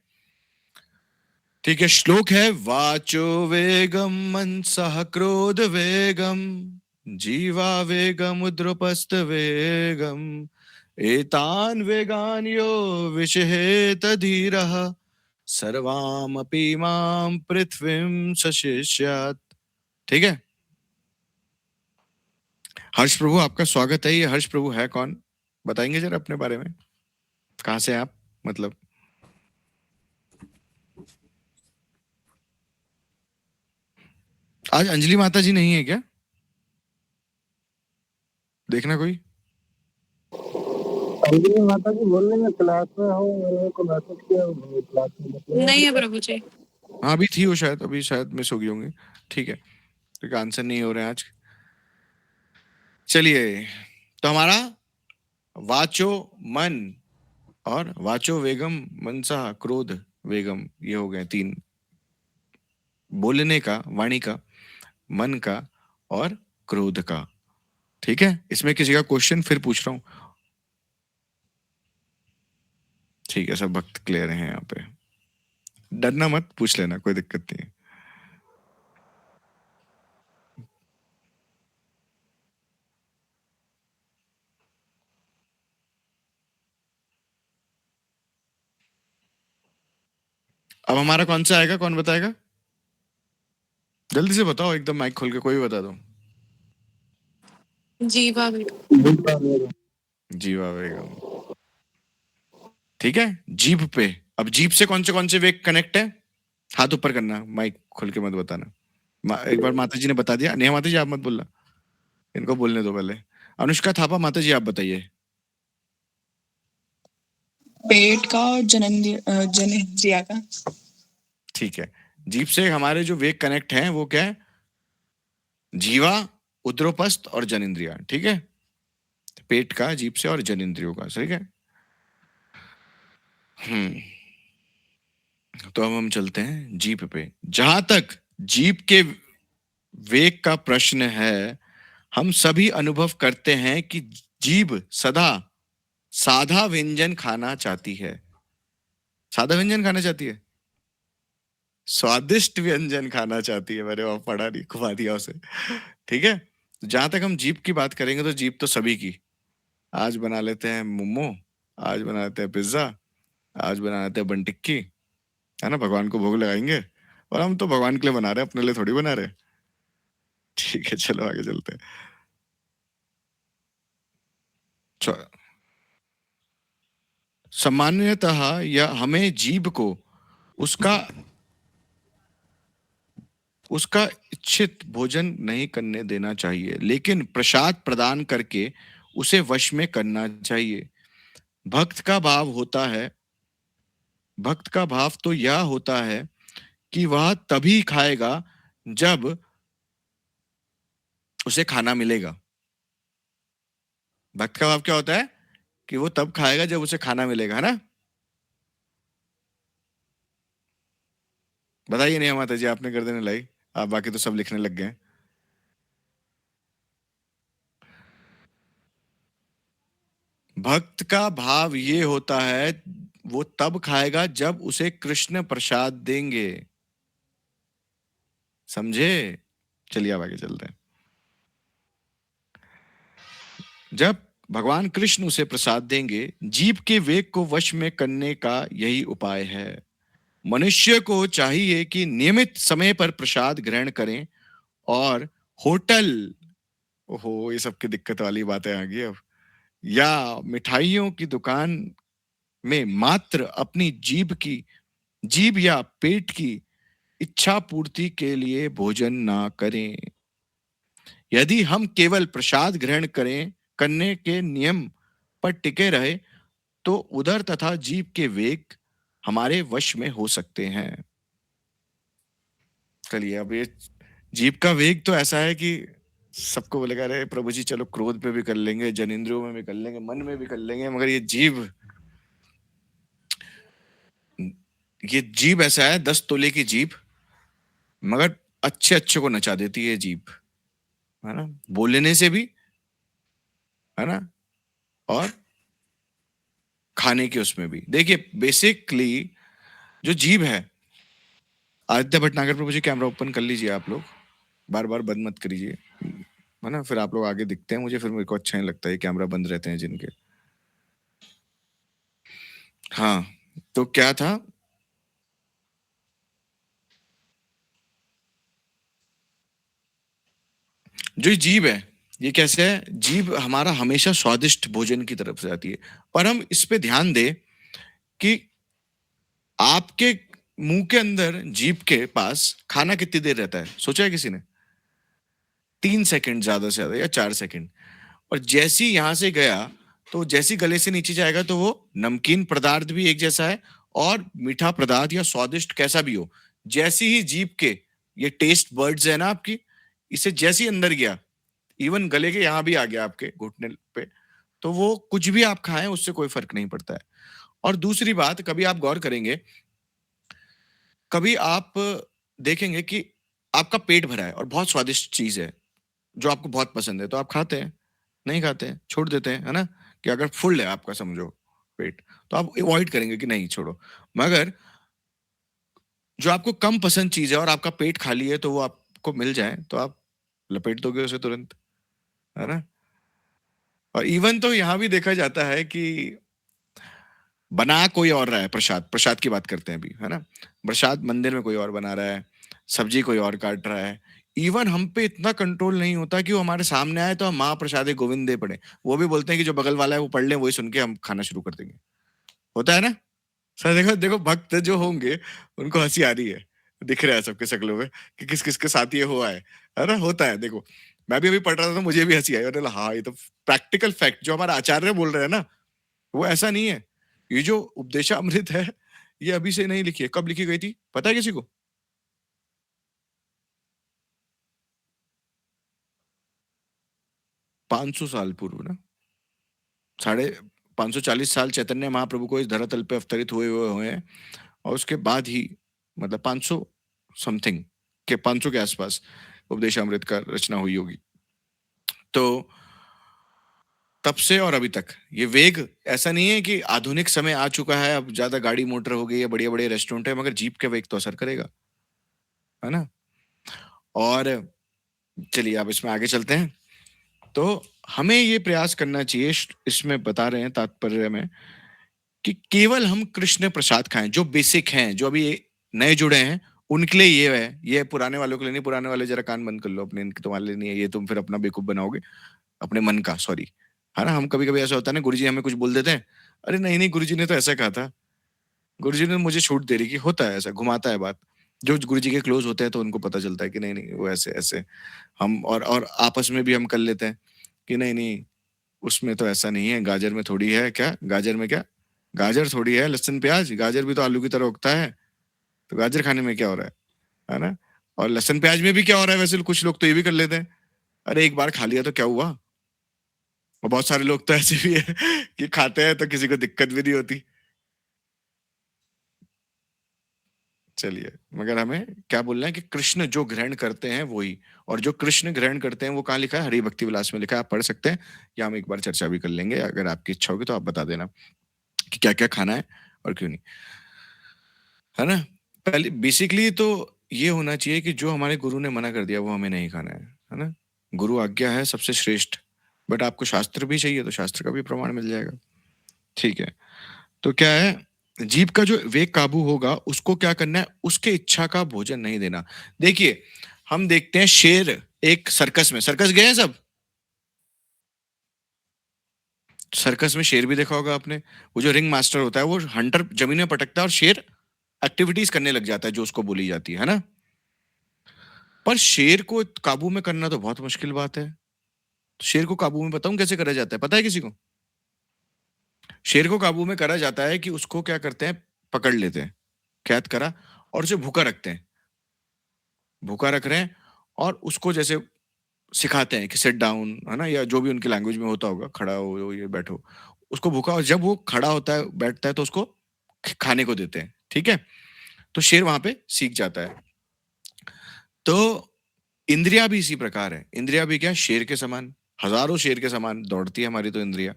ठीक है, श्लोक है वाचो वेगम मनसः क्रोध वेगम जीवा वेगम उद्रपस्त वेगम एतान वेगान यो विषहेत धीरः सर्वामपि मां पृथ्वीं सशिष्यात्। ठीक है? हर्ष प्रभु, आपका स्वागत है। ये हर्ष प्रभु है कौन? बताएंगे जरा अपने बारे में, कहाँ से आप, मतलब? आज अंजलि माता जी नहीं है क्या? देखना कोई। अंजलि माता जी बोल रही है क्लास में हो, मेरे को मैसेज किया क्लास में। नहीं है प्रभु जी। हाँ अभी थी वो, शायद अभी शायद मिस हो गई होंगी। ठीक है, तो आंसर नहीं हो रहे हैं आज। चलिए, तो हमारा वाचो मन और वाचो वेगम मनसा क्रोध वेगम, ये हो गए तीन, बोलने का, वाणी का, मन का और क्रोध का। ठीक है? इसमें किसी का क्वेश्चन फिर पूछ रहा हूं? ठीक है, सब भक्त क्लियर हैं यहाँ पे, डरना मत, पूछ लेना, कोई दिक्कत नहीं है। अब हमारा कौन सा आएगा, कौन बताएगा? जल्दी से बताओ, एकदम माइक खोल के कोई भी बता दो। जीवा वेगम। जीवा वेगम। जीवा वेगम, ठीक है। जीभ पे, अब जीभ से कौन से वेग कनेक्ट है? हाथ ऊपर करना, माइक खोल के मत बताना। एक बार माता जी ने बता दिया। नेहा माता जी आप मत बोलना, इनको बोलने दो पहले। अनुष्का थापा माता जी आप बताइए। पेट का और जनेंद्रिया का। ठीक है, जीभ से हमारे जो वेग कनेक्ट हैं वो क्या है? जीवा, उदरोपस्थ और जनेंद्रिया, ठीक है। पेट का, जीभ से और जनेंद्रियों का, ठीक है। तो अब हम चलते हैं जीभ पे। जहां तक जीभ के वेग का प्रश्न है, हम सभी अनुभव करते हैं कि जीभ सदा साधा व्यंजन खाना चाहती है। सादा व्यंजन खाना चाहती है, स्वादिष्ट व्यंजन खाना चाहती है। मेरे वहां पढ़ा नहीं, घुमा दिया उसे, ठीक है। तो जहां तक हम जीभ की बात करेंगे तो जीभ तो सभी की। आज बना लेते हैं मोमो, आज बना लेते हैं पिज्जा, आज बना लेते हैं बन टिक्की, है ना, भगवान को भोग लगाएंगे। और हम तो भगवान के लिए बना रहे हैं, अपने लिए थोड़ी बना रहे हैं। ठीक है, चलो आगे चलते हैं। सामान्यतः या हमें जीभ को उसका उसका इच्छित भोजन नहीं करने देना चाहिए, लेकिन प्रसाद प्रदान करके उसे वश में करना चाहिए। भक्त का भाव होता है, भक्त का भाव तो यह होता है कि वह तभी खाएगा जब उसे खाना मिलेगा। भक्त का भाव क्या होता है? कि वो तब खाएगा जब उसे खाना मिलेगा, है ना। बताइए नहीं माता जी, आपने कर देने लाई, आप बाकी तो सब लिखने लग गए। भक्त का भाव ये होता है, वो तब खाएगा जब उसे कृष्ण प्रसाद देंगे, समझे। चलिए अब आगे चलते हैं। जब भगवान कृष्ण उसे प्रसाद देंगे, जीभ के वेग को वश में करने का यही उपाय है। मनुष्य को चाहिए कि नियमित समय पर प्रसाद ग्रहण करें और होटल, ओहो ये सबकी दिक्कत वाली बातें आ गई अब, या मिठाइयों की दुकान में मात्र अपनी जीभ या पेट की इच्छा पूर्ति के लिए भोजन ना करें। यदि हम केवल प्रसाद ग्रहण करने के नियम पर टिके रहे तो उदर तथा जीभ के वेग हमारे वश में हो सकते हैं। चलिए अब ये जीभ का वेग तो ऐसा है कि सबको बोलेगा अरे प्रभु जी चलो क्रोध पे भी कर लेंगे, जनेंद्रियों में भी कर लेंगे, मन में भी कर लेंगे, मगर ये जीभ ऐसा है, 10 तोले की जीभ, मगर अच्छे अच्छे को नचा देती है जीभ, है ना, बोलने से भी, है ना, और खाने के उसमें भी। देखिए बेसिकली जो जीभ है, आदित्य भटनागर प्रभु जी कैमरा ओपन कर लीजिए, आप लोग बार बार बंद मत करिए, है ना, फिर आप लोग आगे दिखते हैं मुझे, फिर मेरे को अच्छा नहीं लगता है कैमरा बंद रहते हैं जिनके। हाँ, तो क्या था, जो जीभ है ये कैसे है? जीभ हमारा हमेशा स्वादिष्ट भोजन की तरफ से आती है, पर हम इस पे ध्यान दें कि आपके मुंह के अंदर जीभ के पास खाना कितनी देर रहता है, सोचा है किसी ने? 3 सेकंड ज्यादा से ज्यादा या 4 सेकंड। और जैसी यहां से गया तो जैसी गले से नीचे जाएगा तो वो नमकीन पदार्थ भी एक जैसा है और मीठा पदार्थ या स्वादिष्ट कैसा भी हो, जैसी ही जीभ के ये टेस्ट बर्ड्स है ना आपकी, इसे जैसी अंदर गया, इवन गले के यहां भी आ गया आपके घुटने पे, तो वो कुछ भी आप खाएं उससे कोई फर्क नहीं पड़ता है। और दूसरी बात, कभी आप गौर करेंगे, कभी आप देखेंगे कि आपका पेट भरा है और बहुत स्वादिष्ट चीज है जो आपको बहुत पसंद है, तो आप खाते हैं, नहीं खाते हैं, छोड़ देते हैं, है ना। कि अगर फुल है आपका समझो पेट, तो आप अवॉइड करेंगे कि नहीं छोड़ो। मगर जो आपको कम पसंद चीज है और आपका पेट खाली है तो वो आपको मिल जाए तो आप लपेट दोगे उसे तुरंत, है ना। और इवन तो यहां भी देखा जाता है कि बना कोई और रहा है, प्रसाद की बात करते हैं अभी, है ना? प्रसाद मंदिर में कोई और बना रहा है, सब्जी कोई और काट रहा है। इवन हम पे इतना कंट्रोल नहीं होता कि वो हमारे सामने आए तो हम माँ प्रसादे गोविंदे पढ़ें। वो भी बोलते हैं कि जो बगल वाला है वो पढ़ ले, वही सुन के हम खाना शुरू कर देंगे। होता है ना? सर देखो देखो भक्त जो होंगे उनको हँसी आ रही है। दिख रहा है सबके शक्लों में कि किस-किस के साथ ये हुआ है ना? होता है देखो। मैं भी अभी पढ़ रहा था तो मुझे भी हँसी आई। मैंने बोला हाँ, ये तो प्रैक्टिकल फैक्ट जो हमारा आचार्य बोल रहे हैं ना, वो ऐसा नहीं है। ये जो उपदेशामृत है, ये अभी से नहीं लिखी है। कब लिखी गई थी? पता है किसी को? 500 साल पूर्व ना? साढ़े 540 साल चैतन्य महाप्रभु को इस धरातल पे अवतरित हुए हैं और उसके बाद ही मतलब 500 समथिंग के 500 के आसपास उपदेशामृत का रचना हुई होगी। तो तब से और अभी तक ये वेग ऐसा नहीं है कि आधुनिक समय आ चुका है, अब ज़्यादा गाड़ी मोटर हो गई है, बढ़िया-बढ़िया रेस्टोरेंट है, मगर जीप का वेग तो असर करेगा, है ना? और चलिए अब इसमें आगे चलते हैं। तो हमें ये प्रयास करना चाहिए इसमें बता रहे हैं तात्पर्य में कि केवल हम कृष्ण प्रसाद खाएं, जो बेसिक हैं, जो अभी नए जुड़े हैं उनके लिए ये है, ये पुराने वालों के लिए नहीं। पुराने वाले जरा कान बंद कर लो अपने, इनके तुम्हारे लिए नहीं है, ये तुम फिर अपना बेवकूफ बनाओगे अपने मन का, सॉरी, है ना? हम कभी कभी ऐसा होता है ना, गुरुजी हमें कुछ बोल देते हैं, अरे नहीं नहीं गुरुजी ने तो ऐसा कहा था, गुरुजी ने मुझे छूट दे रही कि होता है ऐसा, घुमाता है बात। जो गुरुजी के क्लोज होते हैं तो उनको पता चलता है कि नहीं नहीं वो ऐसे ऐसे। हम और आपस में भी हम कर लेते हैं कि नहीं नहीं उसमें तो ऐसा नहीं है, गाजर में थोड़ी है, क्या गाजर में क्या, गाजर थोड़ी है लहसुन प्याज, गाजर भी तो आलू की तरह उगता है, तो गाजर खाने में क्या हो रहा है ना? और लहसुन प्याज में भी क्या हो रहा है, वैसे कुछ लोग तो ये भी कर लेते हैं, अरे एक बार खा लिया तो क्या हुआ। और बहुत सारे लोग तो ऐसे भी है कि खाते हैं तो किसी को दिक्कत भी नहीं होती। चलिए, मगर हमें क्या बोलना है कि कृष्ण जो ग्रहण करते हैं वही, और जो कृष्ण ग्रहण करते हैं वो कहाँ लिखा है? हरि भक्ति विलास में लिखा है, आप पढ़ सकते हैं, या हम एक बार चर्चा भी कर लेंगे, अगर आपकी इच्छा होगी तो आप बता देना कि क्या क्या खाना है और क्यों नहीं, है ना? पहले बेसिकली तो ये होना चाहिए कि जो हमारे गुरु ने मना कर दिया वो हमें नहीं खाना है ना? गुरु आज्ञा है सबसे श्रेष्ठ, बट आपको शास्त्र भी चाहिए तो शास्त्र का भी प्रमाण मिल जाएगा, ठीक है? तो क्या है, जीभ का जो वेग काबू होगा उसको क्या करना है, उसके इच्छा का भोजन नहीं देना। देखिए हम देखते हैं शेर एक सर्कस में, सर्कस गए हैं सब? सर्कस में शेर भी देखा होगा आपने, वो जो रिंग मास्टर होता है वो हंटर जमीन में पटकता है और शेर एक्टिविटीज करने लग जाता है जो उसको बोली जाती है ना? पर शेर को काबू में करना तो बहुत मुश्किल बात है। शेर को काबू में बताऊं कैसे करा जाता है, पता है किसी को? शेर को काबू में करा जाता है कि उसको क्या करते हैं, पकड़ लेते हैं, कैद करा और उसे भूखा रखते हैं, भूखा रख रहे हैं और उसको जैसे सिखाते हैं कि सिट डाउन, है ना, या जो भी उनकी लैंग्वेज में होता होगा, खड़ा हो ये बैठो, उसको भूखा, और जब वो खड़ा होता है बैठता है तो उसको खाने को देते हैं, ठीक है? तो शेर वहां पे सीख जाता है। तो इंद्रिया भी इसी प्रकार है, इंद्रिया भी क्या, शेर के समान, हजारों शेर के समान दौड़ती है हमारी तो इंद्रिया।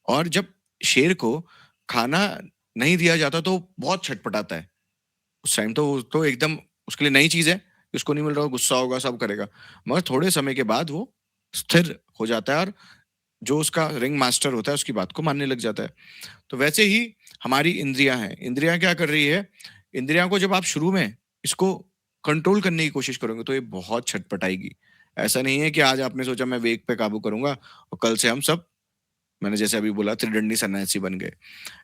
और जब शेर को खाना नहीं दिया जाता तो बहुत छटपटाता है, उस टाइम तो वो तो एकदम उसके लिए नई चीज है, उसको नहीं मिल रहा, गुस्सा होगा, सब करेगा, मगर थोड़े समय के बाद वो स्थिर हो जाता है और जो उसका रिंग मास्टर होता है उसकी बात को मानने लग जाता है। तो वैसे ही हमारी इंद्रियां हैं, इंद्रियां क्या कर रही है, इंद्रियां को जब आप शुरू में इसको कंट्रोल करने की कोशिश करोगे तो ये बहुत छटपटाएगी। ऐसा नहीं है कि आज आपने सोचा मैं वेग पे काबू करूंगा और कल से हम सब, मैंने जैसे अभी बोला, त्रिदंडी सन्यासी बन गए।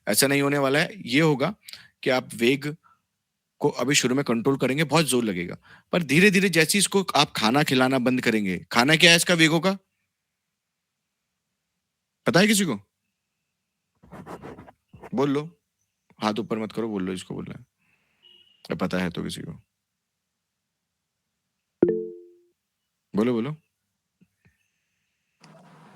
ऐसा नहीं होने वाला है। ये होगा कि आप वेग को अभी शुरू में कंट्रोल करेंगे, बहुत जोर लगेगा, पर धीरे धीरे जैसे इसको आप खाना खिलाना बंद करेंगे, खाना क्या है इसका वेगों का, पता है किसी को? बोल लो, हाथ ऊपर मत करो, बोल लो इसको बोलना है, पता है तो किसी को बोलो बोलो।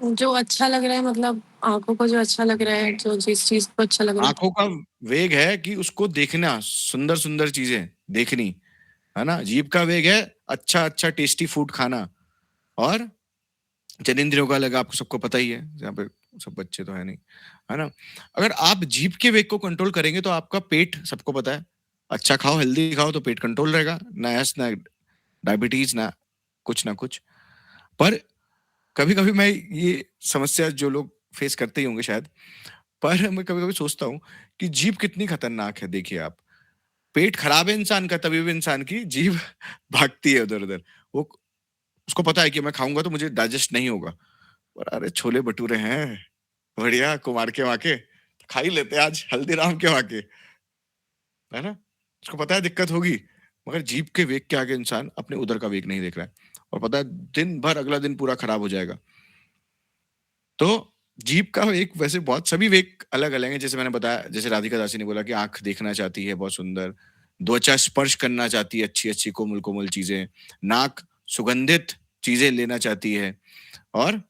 जो अच्छा लग रहा है, मतलब आंखों को जो अच्छा लग रहा है, जो जिस चीज को अच्छा लग रहा है। आंखों का वेग है कि उसको देखना, सुंदर सुंदर चीजें देखनी, है ना? जीभ का वेग है अच्छा अच्छा टेस्टी फूड खाना, और जनेंद्रियों का अलग आपको सबको पता ही है, यहाँ पे सब बच्चे तो है नहीं, है ना? अगर आप जीभ के वेग को कंट्रोल करेंगे तो आपका पेट, सबको पता है, अच्छा खाओ हेल्दी खाओ तो पेट कंट्रोल रहेगा, ना ऐस ना डायबिटीज ना कुछ। पर कभी कभी मैं ये समस्या जो लोग फेस करते ही होंगे शायद, पर मैं कभी-कभी सोचता हूँ कि जीभ कितनी खतरनाक है। देखिए आप, पेट खराब है इंसान का, तभी भी इंसान की जीभ भागती है उधर-उधर। वो उसको पता है कि मैं खाऊँगा तो मुझे डाइजेस्ट नहीं होगा। पर अरे छोले-भटूरे हैं, बढ़िया कुमार के वहाँ के, खा ही लेते हैं आज हल्दीराम के वहाँ के, है ना? उसको पता है दिक्कत होगी, मगर जीभ के वेग के आगे इंसान अपने उदर का वेग नहीं देख रहा है और पता है दिन भर अगला दिन पूरा खराब हो जाएगा। तो जीभ का एक वैसे बहुत सभी वेग अलग-अलग हैं, जैसे मैंने बताया, जैसे राधिका दासी ने बोला कि आँख देखना चाहती है बहुत सुंदर, त्वचा स्पर्श करना चाहती है अच्छी-अच्छी कोमल-कोमल चीज़ें, नाक सुगंधित चीज़ें लेना चाहती है और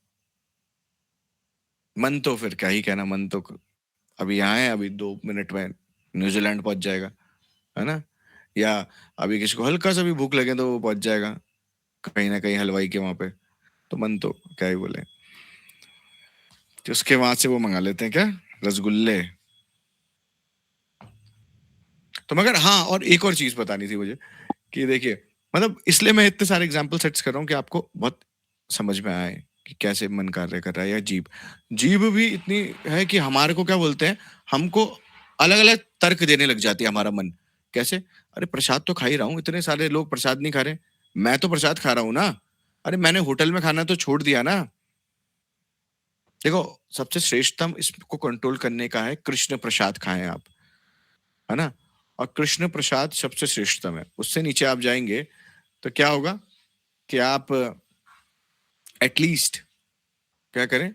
मन तो फिर क्या ही कहना, मन तो अभी यहाँ है, अभी 2 मिनट में न्यूज़ीलैंड पहुँच जाएगा, है ना? या अभी किसी को हल्का-सा भी भूख लगे तो वो पहुँच जाएगा, कहीं न कहीं हलवाई के वहाँ पे, तो मन तो क्या ही बोले। तो उसके वहाँ से वो मँगा लेते हैं क्या? रसगुल्ले। तो मगर हाँ, और एक और चीज़ बतानी थी मुझे कि देखिए, मतलब इसलिए मैं इतने सारे एग्ज़ाम्पल सेट्स कर रहा हूँ कि आपको बहुत समझ में आए कि कैसे मन कार्य कर रहा है या जीभ। जीभ भी इतनी है कि हमारे को क्या बोलते हैं, हमको अलग-अलग तर्क देने लग जाती है हमारा मन। कैसे? अरे प्रसाद तो खा ही रहा हूँ, इतने सारे लोग प्रसाद नहीं खा रहे, मैं तो प्रसाद खा रहा हूँ ना। अरे मैंने होटल में खाना तो छोड़ दिया ना। देखो, सबसे श्रेष्ठतम इसको कंट्रोल करने का है कृष्ण प्रसाद खाएँ आप, है ना? और कृष्ण प्रसाद सबसे श्रेष्ठतम है। उससे नीचे आप जाएँगे तो क्या होगा कि आप एटलीस्ट क्या करें?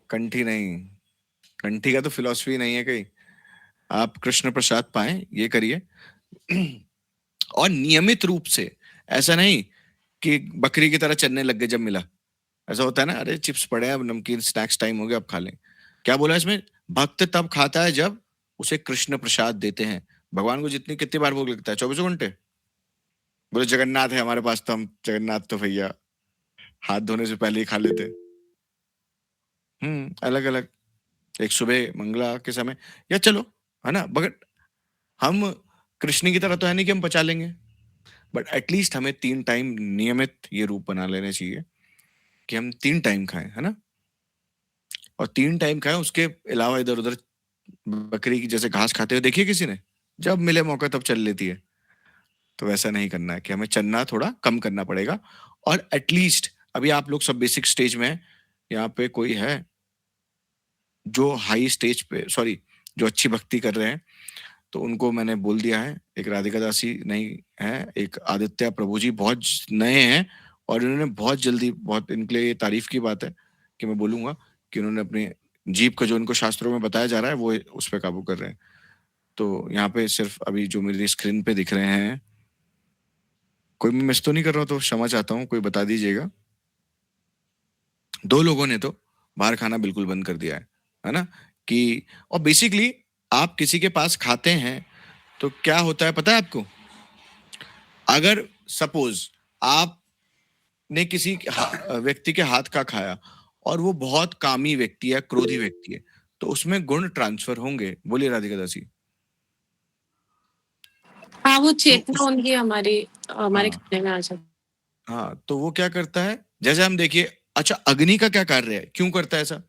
कंठी नहीं, कंठी का तो फिलॉसफी नहीं है कहीं। आप कृष्ण प्रसाद पाएँ, ये करिए और नियमित रूप से, ऐसा नहीं कि बकरी की तरह चलने लग गए जब मिला। ऐसा होता है ना, अरे चिप्स पड़े हैं, अब नमकीन स्नैक्स टाइम हो गया, अब खा लें। क्या बोला इसमें? भक्त तब खाता है जब उसे कृष्ण प्रसाद देते हैं। भगवान को जितनी कितनी बार भोग लगता है? 24 घंटे? बोले जगन्नाथ है हमारे पास तो हम जगन्नाथ तो भैया हाथ धोने से पहले ही खा लेते हैं। अलग-अलग, एक सुबह मंगला के समय या चलो, है ना? मगर हम कृष्ण की तरह तो है नहीं कि हम पचा लेंगे, बट एटलीस्ट हमें 3 टाइम नियमित ये रूप बना लेने चाहिए कि हम 3 टाइम खाएँ, है ना? और 3 टाइम खाएँ, उसके अलावा इधर-उधर बकरी की जैसे घास खाते हुए देखिए किसी ने? जब मिले मौका तब चल लेती है। तो वैसा नहीं करना है कि हमें चलना थोड़ा कम करना पड़ेगा और एटलीस्ट अभी आप लोग सब बेसिक स्टेज में हैं, यहाँ पे कोई है जो हाई स्टेज पे, सॉरी, जो अच्छी भक्ति कर रहे हैं, तो उनको मैंने बोल दिया है। एक राधिका दासी नहीं है, एक आदित्य प्रभु जी बहुत नए हैं और इन्होंने बहुत जल्दी, बहुत इनके लिए ये तारीफ की बात है कि मैं बोलूँगा कि उन्होंने अपने जीभ का जो इनको शास्त्रों में बताया जा रहा है, वो उस पे काबू कर रहे हैं। तो यहाँ पे सिर्फ अभी जो मेरी स्क्रीन पे दिख रहे हैं, कोई मैं मिस तो नहीं कर रहा हूँ, तो क्षमा चाहता हूँ, कोई बता दीजिएगा। 2 लोगों ने तो बाहर खाना बिल्कुल बंद कर दिया है ना? कि और बेसिकली आप किसी के पास खाते हैं, तो क्या होता है पता है आपको? अगर सपोज़ आपने किसी व्यक्ति के हाथ का खाया और वो बहुत कामी व्यक्ति है, क्रोधी व्यक्ति है, तो उसमें गुण ट्रांसफ़र होंगे। बोलिए राधिका दासी। हाँ, वो तो चेतना उस उनकी हमारे हाँ, खाने में आ जाती। हाँ, तो वो क्या करता है, जैसे हम देखिए, अच्छा अग्नि का क्या कार्य है? क्यों करता है ऐसा?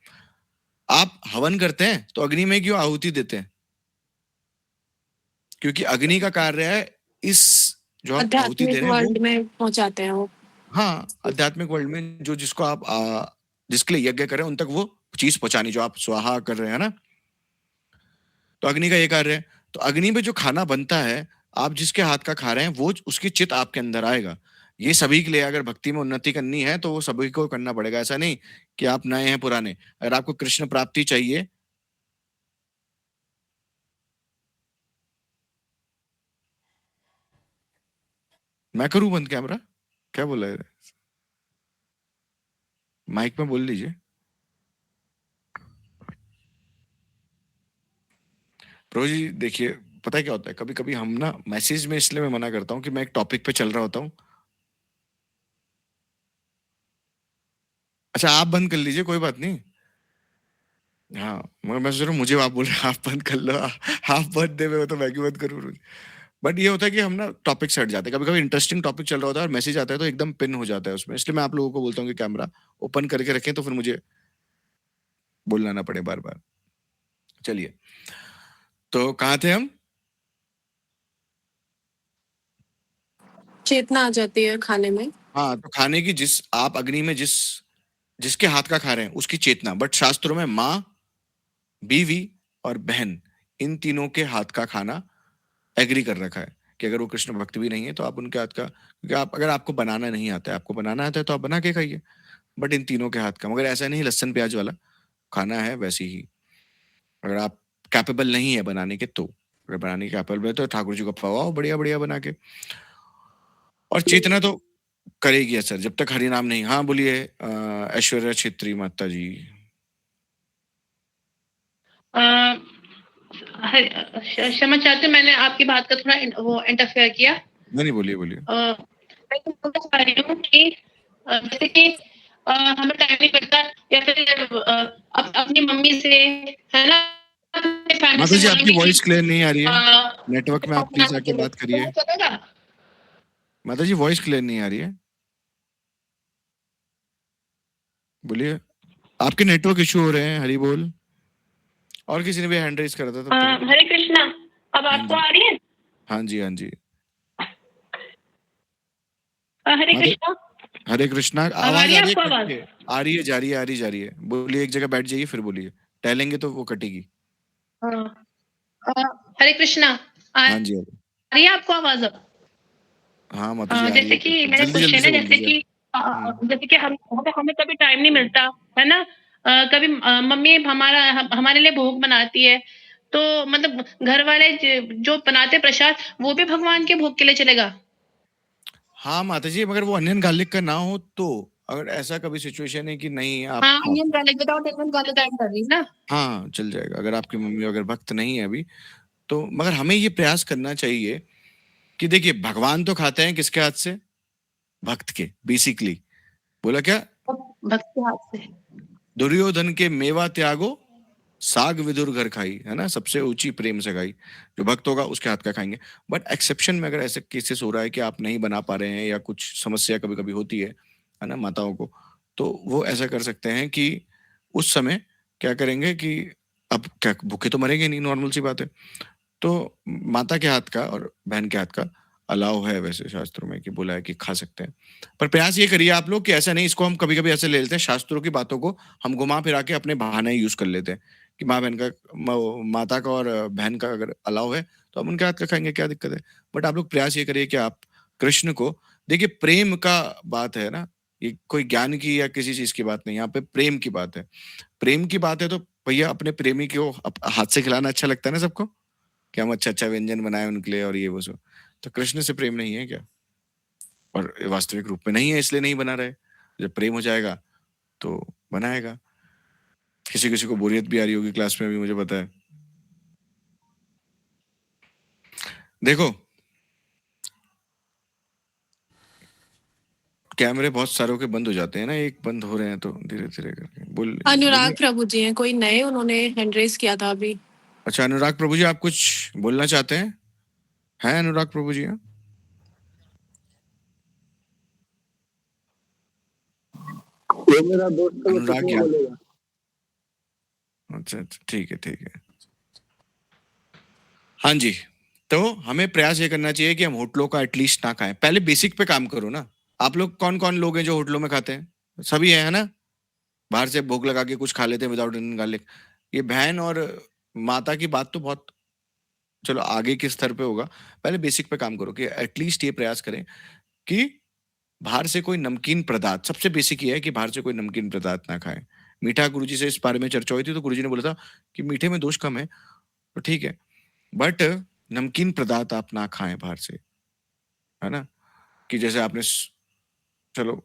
आप हवन करते हैं, तो अग्नि में क्यों आहुति देते हैं? क्योंकि अग्नि का कार्य है इस जो हम आहुति दे आध्यात्मिक रहे हैं वो, वर्ल्ड में पहुँचाते हैं वो। हाँ, आध्यात्मिक वर्ल्ड में जो जिसको आप जिसके लिए यज्ञ कर रहे हैं, उन तक वो चीज़ पहुँचानी, जो आप स्वाहा कर रहे हैं ना? तो अग्नि का ये कार्य है। तो अग्नि में जो खाना बनता है, आप जिसके हाथ का खा रहे हैं, वो उसकी चित आपके अंदर आएगा। ये सभी के लिए, अगर भक्ति में उन्नति करनी है, तो वो सभी को करना पड़ेगा। ऐसा नहीं कि आप नए हैं, पुराने। अगर आपको कृष्ण प्राप्ति चाहिए, मैं करूँ बंद कैमरा? क्या बोला है? माइक में बोल लीजिए। प्रभु जी देखिए, पता है क्या होता है, कभी-कभी हम ना मैसेज में इसलिए मैं मना करता हूँ कि मैं एक टॉपिक पे चल रहा होता हूँ। अच्छा आप बंद कर लीजिए, कोई बात नहीं। हाँ, मगर मैं सोच रहा हूँ मुझे आप बोल रहे हैं आप बंद कर लो, आप बंद दे मैं तो मैं क्यों बंद करूँ रोज़। बट ये होता है कि हम ना टॉपिक से हट जाते हैं। कभी-कभी इंटरेस्टिंग टॉपिक चल रहा होता है और मैसेज आता है तो एकदम पिन हो जाता है उसमें। इसलिए मैं आप लोगों को बोलता हूँ कि कैमरा ओपन करके रखें, तो फिर मुझे बोलना ना पड़े बार बार। चलिए, तो कहाँ थे हम? चेतना आ जाती है खाने में। हाँ, तो खाने की आप अग्नि में जिसके हाथ का खा रहे हैं उसकी चेतना, बट शास्त्रों में माँ, बीवी और बहन, इन तीनों के हाथ का खाना एग्री कर रखा है कि अगर वो कृष्ण भक्त भी नहीं है तो आप उनके हाथ का, क्योंकि अगर आपको बनाना नहीं आता है, आपको बनाना आता है तो आप बना के खाइए, बट इन तीनों के हाथ का, मगर ऐसा नहीं लहसुन प्याज वाला खाना है वैसे ही। अगर आप कैपेबल नहीं है बनाने के तो, अगर बनाने के कैपेबल है तो ठाकुर जी को पवाओ बढ़िया बढ़िया बना के। और चेतना तो करेगी असर जब तक हरि नाम नहीं। हाँ बोलिए ऐश्वर्या छेत्री माता जी। क्षमा चाहती हूँ, मैंने आपकी बात का थोड़ा वो इंटरफेयर किया। नहीं बोलिए बोलिए। मैं तो बोलना चाह रही हूँ कि जैसे कि हमें टाइम नहीं मिलता, या फिर अपनी मम्मी से, है ना, फैमिली माता से जी आपकी बोलेंगे कि वॉइस क्लियर नहीं आ रही है, नेटवर्क में आप प्लीज बनाने के आके लिए बात करिए। तो चलेगा? माता जी वॉइस क्लियर नहीं आ रही है, बोलिए। आपके नेटवर्क इशू हो रहे हैं, हरि बोल। और किसी ने भी हैंड रेज करा था तब तक। हरे कृष्णा, अब हाँ आपको जी आ रही है? हाँ जी हाँ जी। हरे माता कृष्णा, हरे कृष्णा, अब आ आवाज रही आ है रही है आपको कट आवाज? के, आ रही है, जा रही है, आ रही जा रही है। बोलिए, एक जगह बैठ जाइए फिर बोलिए, टहलेंगे तो वो कटेगी। हाँ। हरे कृष्णा, आ हाँ जी रही है आपको आवाज अब? हाँ माता जी आ रही जैसे है, कि मेरा जल्दी जल्दी क्वेश्चन से है, बोल जैसे दीजिए। कि जैसे कि हमें कभी टाइम नहीं मिलता, है ना, कभी मम्मी हमारे लिए भोग बनाती है, तो मतलब घर वाले जो बनाते प्रसाद वो भी भगवान के भोग के लिए चलेगा? हाँ माता जी, मगर वो अनियन गार्लिक का ना हो तो, अगर ऐसा कभी सिचुएशन है कि नहीं आप, हाँ, onion garlic, without onion garlic add कर रही ना। हाँ चल जाएगा अगर आपकी मम्मी अगर भक्त नहीं है अभी तो। मगर हमें ये प्रयास करना चाहिए कि देखिए, भगवान तो खाते हैं किसके हाथ से? भक्त के, बेसिकली। बोला क्या? भक्त के हाथ से। दुर्योधन के मेवा त्यागो, साग विदुर घर खाई, है ना, सबसे ऊंची प्रेम से खाई। जो भक्त होगा उसके हाथ का खाएंगे। बट एक्सेप्शन में अगर ऐसे केसेस हो रहा है कि आप नहीं बना पा रहे हैं या कुछ समस्या कभी कभी होती है ना माताओं को, तो वो ऐसा कर सकते हैं कि उस समय क्या करेंगे कि अब क्या भूखे तो मरेंगे नहीं, नॉर्मल सी बात है। तो माता के हाथ का और बहन के हाथ का अलाउ है वैसे शास्त्रों में, कि बोला है कि खा सकते हैं। पर प्रयास ये करिए आप लोग कि ऐसा नहीं, इसको हम कभी कभी ऐसे ले लेते हैं, शास्त्रों की बातों को हम घुमा फिरा के अपने बहाने यूज कर लेते हैं कि माँ बहन का, माता का और बहन का अगर अलाउ है तो हम उनके हाथ का खाएंगे, क्या दिक्कत है। बट आप लोग प्रयास ये करिए कि आप कृष्ण को देखिए, प्रेम का बात है ना, ये कोई ज्ञान की या किसी चीज की बात नहीं, यहाँ पे प्रेम की बात है। प्रेम की बात है तो भैया अपने प्रेमी को हाथ से खिलाना अच्छा लगता है ना सबको, कि हम अच्छा अच्छा व्यंजन बनाए उनके लिए और ये वो सब। तो कृष्ण से प्रेम नहीं है क्या? और वास्तविक रूप में नहीं है, इसलिए नहीं बना रहे। जब प्रेम हो जाएगा तो बनाएगा। किसी किसी को बोरियत भी आ रही होगी क्लास में अभी, मुझे पता है। देखो, कैमरे बहुत सारों के बंद हो जाते हैं ना, एक बंद हो रहे हैं तो धीरे धीरे करके अनुराग बोलिए। प्रभु जी हैं, कोई नए, उन्होंने हैंड रेस किया था अभी। अच्छा, अनुराग प्रभु जी आप कुछ बोलना चाहते हैं? हैं अनुराग प्रभु जी? हाँ? ये मेरा दोस्त है, वो कुछ अनुराग नहीं याद, बोलेगा। अच्छा अच्छा, ठीक है ठीक है। हाँ जी, तो हमें प्रयास ये करना चाहिए कि हम होटलों का एटलीस्ट ना खाएं। पहले बेसिक पे काम करो ना। आप लोग कौन कौन लोग हैं जो होटलों में खाते हैं? सभी हैं, है ना? बाहर से भोग लगा के कुछ खा लेते हैं विदाउट इन गार्लिक। ये बहन और माता की बात तो बहुत, चलो आगे के स्तर पे होगा। पहले बेसिक पे काम करो कि एटलीस्ट ये प्रयास करें कि बाहर से कोई नमकीन पदार्थ, सबसे बेसिक ये है कि बाहर से कोई नमकीन पदार्थ ना खाएं। मीठा, गुरुजी से इस बारे में चर्चा हुई थी तो गुरुजी ने बोला था कि मीठे में दोष कम है, तो ठीक है, बट नमकीन पदार्थ आप ना खाएं बाहर से, है ना। कि जैसे आपने चलो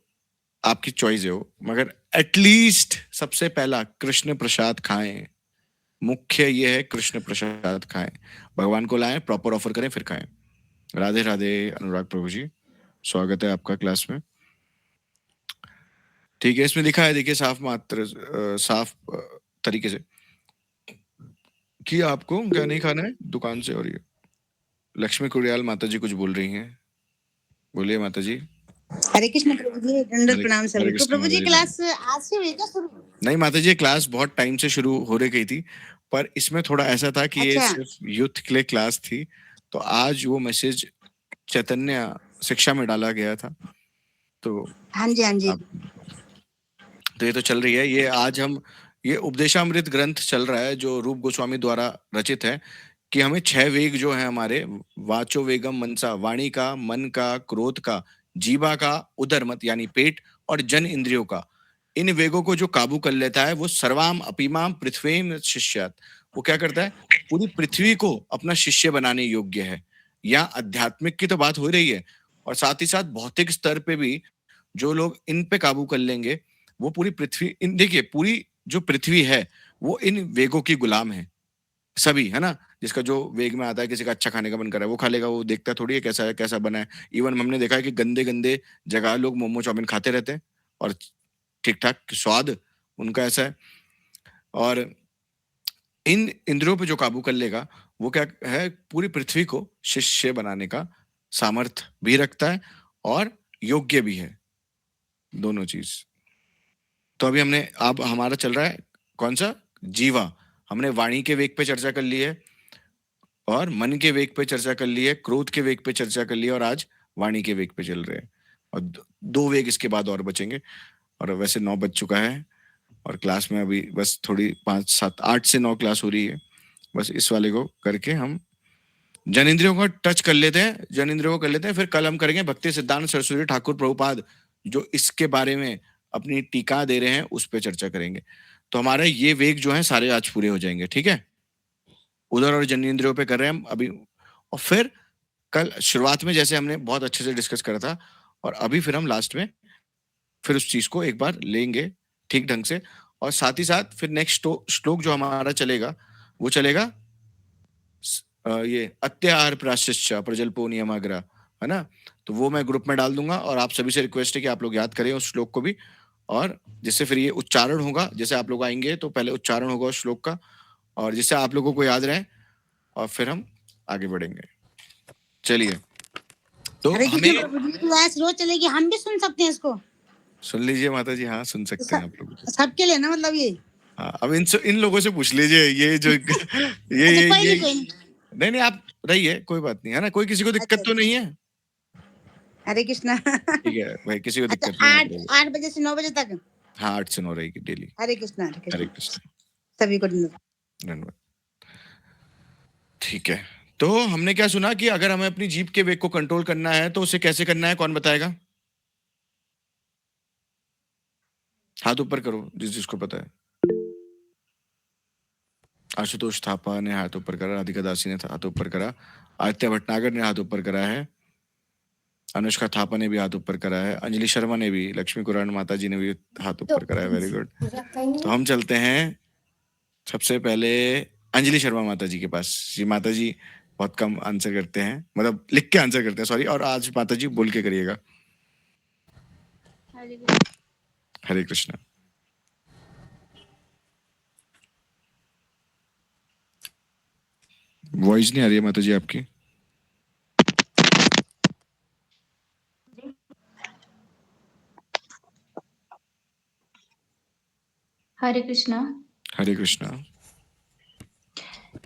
आपकी चॉइस है वो, मगर एटलीस्ट सबसे पहला कृष्ण प्रसाद खाएं। मुख्य ये है, कृष्ण प्रसाद खाएं, भगवान को लाएं, प्रॉपर ऑफर करें, फिर खाएं। राधे राधे अनुराग प्रभु जी, स्वागत है आपका क्लास में। ठीक है, इसमें लिखा है देखिए साफ मात्र साफ तरीके से कि आपको क्या नहीं खाना है दुकान से। और ये लक्ष्मी कुड़ियाल माता जी कुछ बोल रही हैं, बोलिए माता जी। हरे कृष्ण प्रभु जी, दंडवत प्रणाम हरे सभी को। कृष्ण प्रभु जी माता जी। क्लास आज से हुई क्या शुरू? नहीं माता जी, क्लास बहुत टाइम से शुरू हो रही गई थी, पर इसमें थोड़ा ऐसा था कि ये अच्छा। सिर्फ यूथ के लिए क्लास थी, तो आज वो मैसेज चैतन्य शिक्षा में डाला गया था। तो हाँ जी, हाँ जी। तो ये तो चल रही है। ये आज हम ये उपदेशामृत ग्रंथ चल रहा है जो रूप गोस्वामी द्वारा रचित है, कि हमें 6 वेग जो है हमारे, वाचो वेगम मनसा, वाणी का, मन का, क्रोध का, जीवा का, उदरमत यानी पेट, और जन इंद्रियों का, इन वेगों को जो काबू कर लेता है वो सर्वाम अपीमाम पृथ्वीम शिष्यात, वो क्या करता है, पूरी पृथ्वी को अपना शिष्य बनाने योग्य है। यहाँ आध्यात्मिक की तो बात हो रही है, और साथ ही साथ भौतिक स्तर पे भी जो लोग इन पे काबू कर लेंगे वो पूरी पृथ्वी, इन देखिए पूरी जो पृथ्वी है वो इन वेगों की गुलाम है सभी, है ना। जिसका जो वेग में आता है, किसी का अच्छा खाने का मन कर रहा है वो खा लेगा, वो देखता थोड़ी है कैसा बना है। इवन हमने देखा है कि गंदे गंदे जगह लोग मोमो चाउमीन खाते रहते हैं और ठीक ठाक स्वाद उनका ऐसा है। और इन इंद्रियों पे जो काबू कर लेगा वो क्या है, पूरी पृथ्वी को शिष्य बनाने का सामर्थ्य भी रखता है और योग्य भी है, दोनों चीज। तो अभी हमने, अब हमारा चल रहा है कौन सा, जीवा। हमने वाणी के वेग पे चर्चा कर ली है, और मन के वेग पे चर्चा कर ली है, क्रोध के वेग पे चर्चा कर ली है, और आज वाणी के वेग पे चल रहे हैं। और दो वेग इसके बाद और बचेंगे। और वैसे 9 बज चुका है और क्लास में अभी बस थोड़ी 5, 7, 8 से 9 क्लास हो रही है। बस इस वाले को करके हम जनेंद्रियों को टच कर लेते हैं, जनेंद्रियों को कर लेते हैं। फिर कल हम करेंगे भक्ति सिद्धांत सरस्वती ठाकुर प्रभुपाद जो इसके बारे में अपनी टीका दे रहे हैं, उस पर चर्चा करेंगे। तो हमारे ये वेग जो है सारे आज पूरे हो जाएंगे, ठीक है। उदर और जनेंद्रियों पे कर रहे हैं हम अभी, और फिर कल शुरुआत में जैसे हमने बहुत अच्छे से डिस्कस करा था, और अभी फिर हम लास्ट में फिर उस चीज को एक बार लेंगे ठीक ढंग से। और साथ ही साथ फिर नेक्स्ट श्लोक जो हमारा चलेगा वो चलेगा ये अत्याहार प्राश्चिश्च प्रजल्पो नियमाग्रह, है ना। तो वो मैं ग्रुप में डाल दूंगा, और आप सभी से रिक्वेस्ट है कि आप लोग याद करें उस श्लोक को भी, और जिससे फिर ये उच्चारण होगा। जैसे आप लोग आएंगे तो पहले उच्चारण होगा उस श्लोक का, और जिससे आप लोगों को याद रहे, और फिर हम आगे बढ़ेंगे। चलिए, तो हमें क्लास रोज चलेगी, हम भी सुन सकते हैं इसको? सुन लीजिए माता जी, हाँ सुन सकते हैं आप लोग सबके लिए ना, मतलब ये। हाँ, अब इन लोगों से पूछ लीजिए, ये जो ये नहीं आप रहिए, कोई बात नहीं, है ना। कोई किसी को दिक्कत तो नहीं है? हरे कृष्णा। ठीक है भाई, किसी को दिक्कत नहीं है। 8 बजे से 9 बजे तक? हाँ, 8 से 9 रहेगी डेली। हरे कृष्णा, हरे कृष्णा। सभी को धन्यवाद। ठीक है, तो हमने क्या सुना कि अगर हमें अपनी जीभ के वेग को कंट्रोल करना है तो उसे कैसे करना है, कौन बताएगा? हाथ ऊपर करो जिसको पता है। आशुतोष थापा ने हाथ ऊपर करा, राधिका दासी ने हाथ ऊपर करा, आदित्य भटनागर ने हाथ ऊपर करा है, अनुष्का थापा ने भी हाथ ऊपर करा है, अंजलि शर्मा ने भी, लक्ष्मी कुरान माता जी ने भी हाथ ऊपर करा है। Very good. तो हम चलते हैं सबसे पहले अंजलि शर्मा माता जी के पास। जी माता जी बहुत कम आंसर करते हैं, मतलब लिख के आंसर करते हैं, सॉरी। और आज माता जी बोल के करिएगा। हरे कृष्णा। वॉइस नहीं आ रही है माता जी आपकी। हरे कृष्णा। हरे कृष्णा।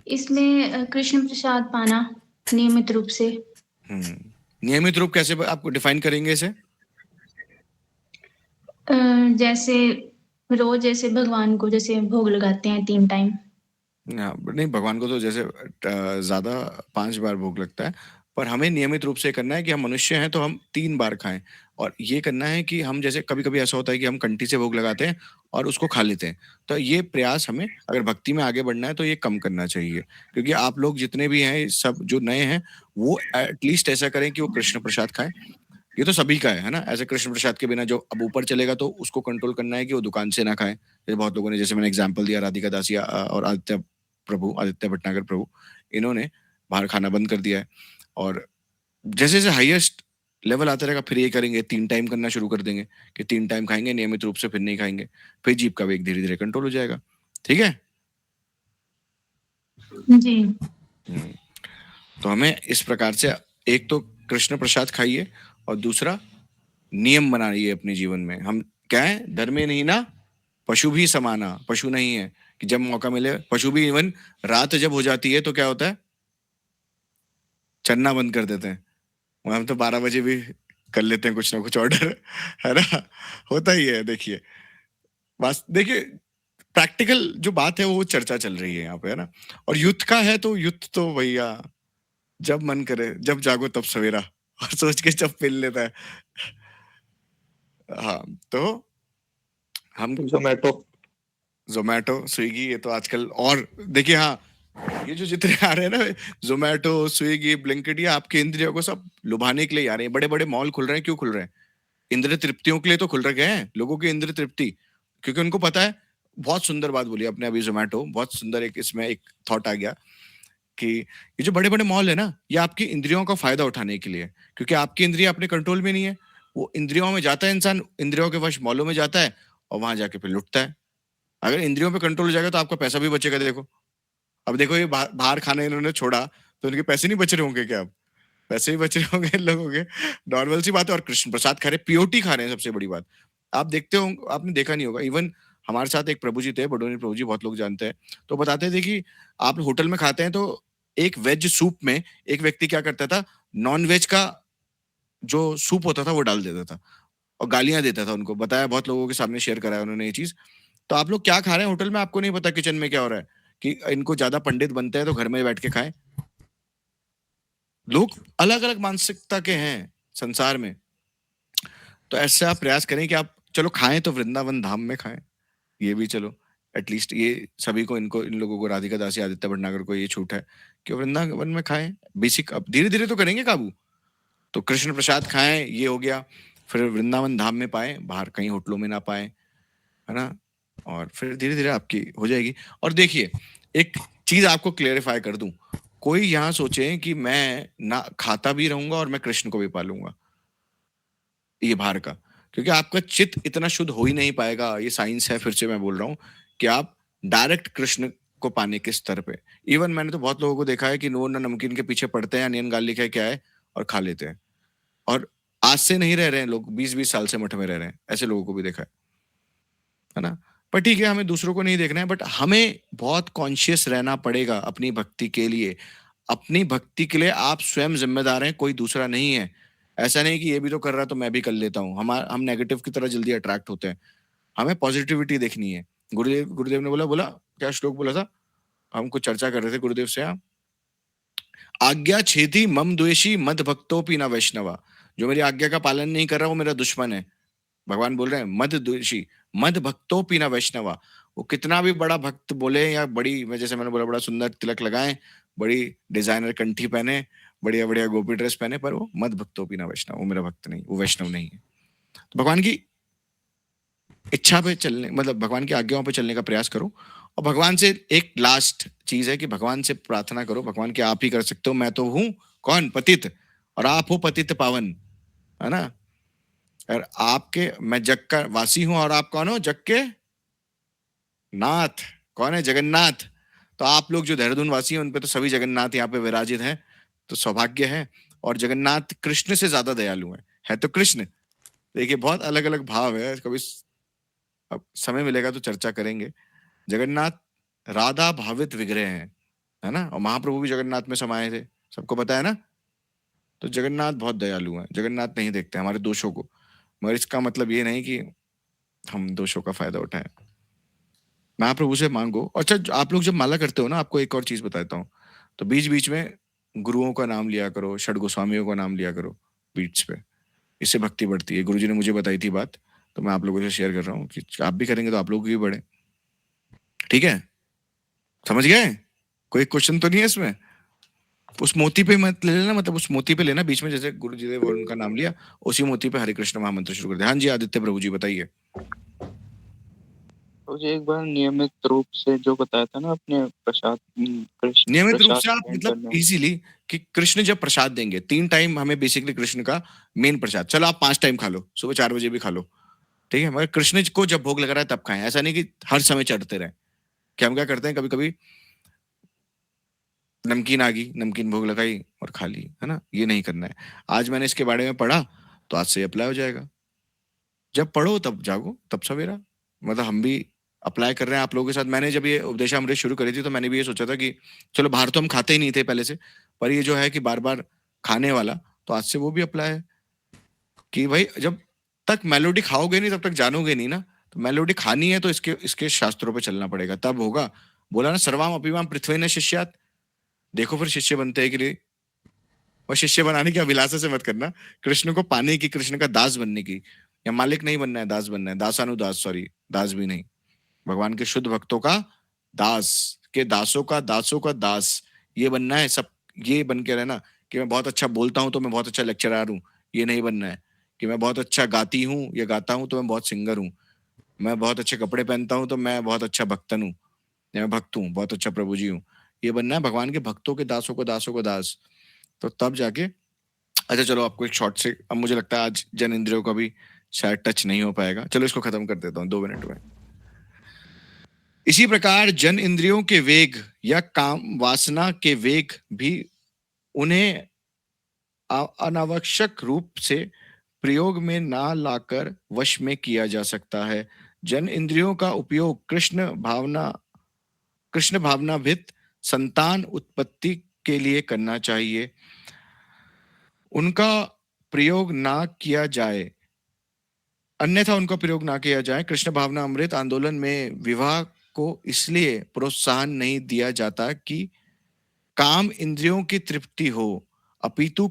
इसमें कृष्ण प्रसाद पाना नियमित रूप से। नियमित रूप कैसे आपको डिफाइन करेंगे इसे? जैसे रोज जैसे भगवान को जैसे भोग लगाते हैं 3 टाइम। नहीं, भगवान को तो जैसे ज्यादा 5 बार भोग लगता है, पर हमें नियमित रूप से करना है कि हम मनुष्य हैं तो हम 3 बार खाएं। और ये करना है कि हम जैसे कभी कभी ऐसा होता है कि हम कंठी से भोग लगाते हैं और उसको खा लेते हैं। तो ये प्रयास हमें अगर भक्ति में आगे बढ़ना है तो ये कम करना चाहिए। क्योंकि आप लोग जितने भी हैं, सब जो नए हैं, वो एटलीस्ट ऐसा करें कि वो कृष्ण प्रसाद खाएं। ये तो सभी का है ना। ऐसे कृष्ण प्रसाद के बिना जो अब ऊपर चलेगा तो उसको कंट्रोल करना है कि वो दुकान से ना खाएं। जैसे बहुत लोगों ने, जैसे मैंने एग्जांपल दिया, राधिका दासी और आदित्य भटनागर प्रभु, इन्होंने बाहर खाना बंद कर दिया है। और जैसे जैसे हाईएस्ट लेवल आता रहेगा फिर ये करेंगे, 3 टाइम करना शुरू कर देंगे कि 3 टाइम खाएंगे नियमित रूप से, फिर नहीं खाएंगे, फिर जीभ का वेग धीरे धीरे कंट्रोल हो जाएगा। ठीक है जी। तो हमें इस प्रकार से, एक तो कृष्ण प्रसाद खाइए, और दूसरा नियम बनाइए अपने जीवन में। हम क्या है, धर्मे नहीं ना पशु भी समाना, पशु नहीं है कि जब मौका मिले पशु भी, इवन रात जब हो जाती है तो क्या होता है, चलना बंद कर देते हैं। हम तो 12 बजे भी कर लेते हैं कुछ ना कुछ ऑर्डर, है ना, होता ही है। देखिए बस देखिए, प्रैक्टिकल जो बात है वो चर्चा चल रही है यहाँ पे, है ना। और युद्ध का है तो युद्ध तो भैया जब मन करे, जब जागो तब सवेरा, और सोच के जब पिल लेता है। हाँ, तो हम जोमेटो स्विगी, ये तो आजकल, और देखिए हाँ, ये जो जितने आ रहे हैं ना, जोमेटो स्विगी ब्लिंकिट, ये आपके इंद्रियों को सब लुभाने के लिए आ रहे हैं। बड़े बड़े मॉल खुल रहे हैं, क्यों खुल रहे हैं? इंद्र तृप्तियों के लिए तो खुल रखे हैं, लोगों की इंद्र तृप्ति, क्योंकि उनको पता है। बहुत सुंदर बात बोली आपने अभी, जोमेटो बहुत सुंदर, एक इसमें एक थॉट आ गया कि ये जो बड़े बड़े मॉल है ना, ये आपकी इंद्रियों का फायदा उठाने के लिए, क्योंकि आपकी इंद्रिया अपने कंट्रोल में नहीं है। वो इंद्रियों में जाता है इंसान, इंद्रियों के वश मॉलों में जाता है और वहां जाके फिर लुटता है। अगर इंद्रियों पे कंट्रोल हो जाएगा तो आपका पैसा भी बचेगा। देखो अब देखो, ये बाहर खाना इन्होंने छोड़ा तो उनके पैसे नहीं बच रहे होंगे क्या? अब पैसे ही बच रहे होंगे इन लोगों के, नॉर्मल सी बात है। और कृष्ण प्रसाद खा रहे, पीओटी खा रहे हैं, सबसे बड़ी बात। आप देखते हो, आपने देखा नहीं होगा, इवन हमारे साथ एक प्रभु जी थे, बडोनी प्रभु जी, बहुत लोग जानते हैं, तो बताते थे कि आप होटल में खाते हैं तो एक वेज सूप में एक व्यक्ति क्या करता था, नॉन वेज का जो सूप होता था वो डाल देता था और गालियां देता था उनको। बताया, बहुत लोगों के सामने शेयर कराया उन्होंने ये चीज। तो आप लोग क्या खा रहे हैं होटल में, आपको नहीं पता किचन में क्या हो रहा है, कि इनको ज्यादा पंडित बनते हैं तो घर में बैठ के खाएं। लोग अलग अलग मानसिकता के हैं संसार में। तो ऐसे आप प्रयास करें कि आप चलो खाएं तो वृंदावन धाम में खाएं, ये भी चलो एटलीस्ट, ये सभी को, इनको, इन लोगों को, राधिका दासी, आदित्य भटनागर को ये छूट है कि वृंदावन में खाएं। बेसिक अब धीरे धीरे तो करेंगे काबू। तो कृष्ण प्रसाद खाएं, ये हो गया। फिर वृंदावन धाम में पाए, बाहर कहीं होटलों में ना पाए, है ना। और फिर धीरे धीरे आपकी हो जाएगी। और देखिए, एक चीज आपको क्लेरिफाई कर दूं, कोई यहाँ सोचे कि मैं ना खाता भी रहूंगा और मैं कृष्ण को भी पालूंगा, ये बाहर का, क्योंकि आपका चित्त इतना शुद्ध हो ही नहीं पाएगा। ये साइंस है, फिर से मैं बोल रहा हूँ, कि आप डायरेक्ट कृष्ण को पाने के स्तर पे, इवन मैंने तो बहुत लोगों को देखा है कि नून नमकीन के पीछे पड़ते हैं, अनियन गार्लिक है क्या है, और खा लेते हैं। और आज से नहीं रह रहे हैं लोग, 20-20 साल से मठ में रह रहे हैं, ऐसे लोगों को भी देखा है ना। पर ठीक है, हमें दूसरों को नहीं देखना है, बट हमें बहुत कॉन्शियस रहना पड़ेगा अपनी भक्ति के लिए। अपनी भक्ति के लिए आप स्वयं जिम्मेदार हैं, कोई दूसरा नहीं है। ऐसा नहीं कि ये भी तो कर रहा तो मैं भी कर लेता हूँ। हम नेगेटिव की तरह जल्दी अट्रैक्ट होते हैं। हमें पॉजिटिविटी देखनी है। गुरुदेव ने बोला क्या श्लोक बोला था, हम कुछ चर्चा कर रहे थे गुरुदेव से, आप आज्ञा छेदी मम द्वेषी मद भक्तोपि न वैष्णवा, जो मेरी आज्ञा का पालन नहीं कर रहा वो मेरा दुश्मन है। भगवान बोल रहे हैं मद द्वेषी मद भक्तोपि न वैष्णवा। वो कितना भी बड़ा भक्त बोले, या बड़ी, मैं जैसे मैंने बोला, बड़ा सुंदर तिलक लगाए, बड़ी डिजाइनर कंठी पहने, बढ़िया बढ़िया गोपी ड्रेस पहने, पर वो मद भक्तोपि न वैष्णव, वो मेरा भक्त नहीं, वो वैष्णव नहीं है। तो भगवान की इच्छा पे चलने, मतलब भगवान की आज्ञाओं पे चलने का प्रयास करो। और भगवान से एक लास्ट चीज है कि भगवान से प्रार्थना करो, भगवान की आप ही कर सकते हो। मैं तो हूं कौन, पतित, और आप हो पतित पावन, है ना। और आपके, मैं जग का वासी हूं और आप कौन हो, जग के नाथ। कौन है, जगन्नाथ। तो आप लोग जो देहरादून वासी हैं उन पे तो सभी जगन्नाथ यहाँ पे विराजित हैं, तो सौभाग्य है। और जगन्नाथ कृष्ण से ज्यादा दयालु है तो कृष्ण। देखिए बहुत अलग अलग भाव है, कभी अब समय मिलेगा तो चर्चा करेंगे। जगन्नाथ राधा भावित विग्रह हैं, है ना। और महाप्रभु भी जगन्नाथ में समाये थे, सबको पता है ना। तो जगन्नाथ बहुत दयालु हैं, जगन्नाथ नहीं देखते हमारे दोषों को। मगर इसका मतलब ये नहीं कि हम दोषों का फायदा उठाएं। महाप्रभु से मांगो। अच्छा, आप लोग जब माला करते हो ना, आपको एक और चीज बताता हूँ, तो बीच बीच में गुरुओं का नाम लिया करो, षड गोस्वामियों का नाम लिया करो बीच पे, इससे भक्ति बढ़ती है। गुरुजी ने मुझे बताई थी बात, तो मैं आप लोगों से शेयर कर रहा हूँ कि आप भी करेंगे तो आप लोग भी बढ़े। ठीक है, समझ गए? कोई क्वेश्चन तो नहीं है इसमें? उस मोती पे मत ले लेना, मतलब उस मोती पे लेना बीच में, जैसे गुरु जी ने उनका नाम लिया, उसी मोती पे हरे कृष्ण महामंत्र शुरू कर दिया। हाँ जी आदित्य प्रभु जी बताइए। मुझे एक बार नियमित रूप से जो बताया था ना, अपने प्रसाद, कृष्ण नियमित रूप प्रसाद से आप, ग्रहण मतलब करना। इजीली, कि कृष्ण जब प्रसाद देंगे 3 टाइम हमें बेसिकली कृष्ण का मेन प्रसाद, चलो आप 5 टाइम खा लो, सुबह 4 बजे भी खा लो, ठीक है। मगर कृष्ण को जब भोग लग रहा है तब खाएं, ऐसा नहीं कि हर समय चढ़ते रहे। कि हम क्या करते हैं, कभी कभी नमकीन आ गई, नमकीन भोग लगाई और खा ली, है ना। ये नहीं करना है। आज मैंने इसके बारे में पढ़ा तो आज से अप्लाई हो जाएगा। जब पढ़ो तब जागो, तब सवेरा। मतलब हम भी अप्लाई कर रहे हैं आप लोगों के साथ। मैंने जब ये उपदेशामृत शुरू करी थी तो मैंने भी ये सोचा था कि चलो बाहर तो हम खाते ही नहीं थे पहले से, पर ये जो है कि बार-बार खाने वाला, तो आज से वो भी अप्लाई है कि भाई जब तक मेलोडी खाओगे नहीं तब तक जानोगे नहीं ना। तो मेलोडी खानी है तो इसके इसके शास्त्रों पे चलना पड़ेगा, तब होगा। बोला ना सर्वाम अपीवाम पृथ्वी शिष्यात। देखो फिर शिष्य बनते हैं कि नहीं। और शिष्य बनाने की अभिलाषा से मत करना, कृष्ण को पाने की, कृष्ण का दास बनने की। या मालिक नहीं बनना है, दास बनना है। दासानुदास, सॉरी, दास भी नहीं। भगवान के शुद्ध भक्तों का दास, के दासों का दास, ये बनना है सब। ये बन के रहना कि मैं बहुत अच्छा बोलता हूं तो मैं बहुत अच्छा लेक्चरर हूं, ये नहीं बनना है। कि मैं बहुत अच्छा गाती हूं या गाता हूं तो मैं बहुत सिंगर हूं। मैं बहुत अच्छे कपड़े पहनता हूं तो मैं बहुत अच्छा भक्तन हूं, या मैं भक्त हूं, बहुत अच्छा प्रभु जी हूं। ये बनना है भगवान के भक्तों के दासों को दास। तो तब जाके, अच्छा चलो आपको एक शॉर्ट से, अब मुझे लगता है आज जन इंद्रियों का भी शायद टच नहीं हो पाएगा, चलो इसको खत्म कर देता हूँ 2 मिनट में। इसी प्रकार जन इंद्रियों के वेग या काम वासना के वेग भी उन्हें अनावश्यक रूप से प्रयोग में ना लाकर वश में किया जा सकता है। जन इंद्रियों का उपयोग कृष्ण भावनाभित संतान उत्पत्ति के लिए करना चाहिए। उनका प्रयोग ना किया जाए, अन्यथा उनका प्रयोग ना किया जाए। कृष्ण भावना अमृत आंदोलन में विवाह को इसलिए प्रोत्साहन नहीं दिया जाता कि काम इंद्रियों की तृप्ति हो, अपितु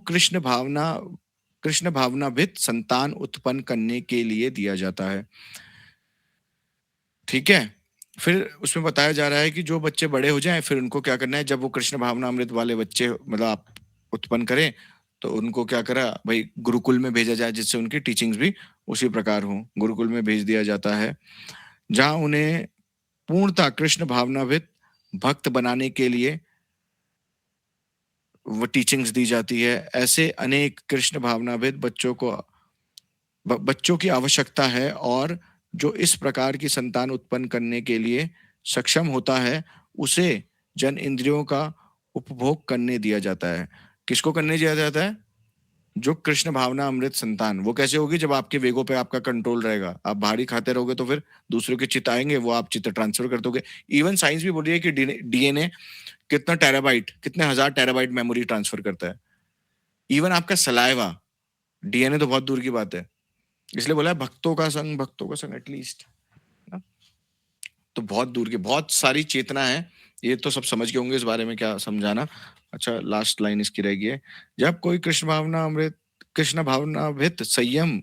कृष्ण भावनाभित संतान उत्पन्न करने के लिए दिया जाता है। ठीक है। फिर उसमें बताया जा रहा है कि जो बच्चे बड़े हो जाएं फिर उनको क्या करना है, जब वो कृष्ण भावना अमृत वाले बच्चे मतलब आप उत्पन्न करें तो उनको क्या करा भाई, गुरुकुल में भेजा जाए जिससे उनकी टीचिंग्स भी उसी प्रकार हो। गुरुकुल में भेज दिया जाता है जहां उन्हें पूर्णतः कृष्ण भावनाभित भक्त बनाने के लिए वो टीचिंग्स दी जाती है। ऐसे अनेक कृष्ण भावनाभित बच्चों की आवश्यकता है, और जो इस प्रकार की संतान उत्पन्न करने के लिए सक्षम होता है उसे जन इंद्रियों का उपभोग करने दिया जाता है। किसको करने दिया जाता है? जो कृष्ण भावना अमृत संतान। वो कैसे होगी? जब आपके वेगों पे आपका कंट्रोल रहेगा। आप भारी खाते रहोगे तो फिर दूसरों के चित्त आएंगे, वो आप चित्त ट्रांसफर कर दोगे। इवन साइंस भी बोल रही है कि डीएनए कितना टेराबाइट, कितने हजार टेराबाइट मेमोरी ट्रांसफर करता है। इवन आपका सलाइवा, डीएनए तो बहुत दूर की बात है। इसलिए बोला है भक्तों का संग एटलीस्ट ना, तो बहुत दूर की बहुत सारी चेतना है। ये तो सब समझ गए होंगे, इस बारे में क्या समझाना। अच्छा, लास्ट लाइन इसकी रहेगी है, जब कोई कृष्ण भावनाभित संयम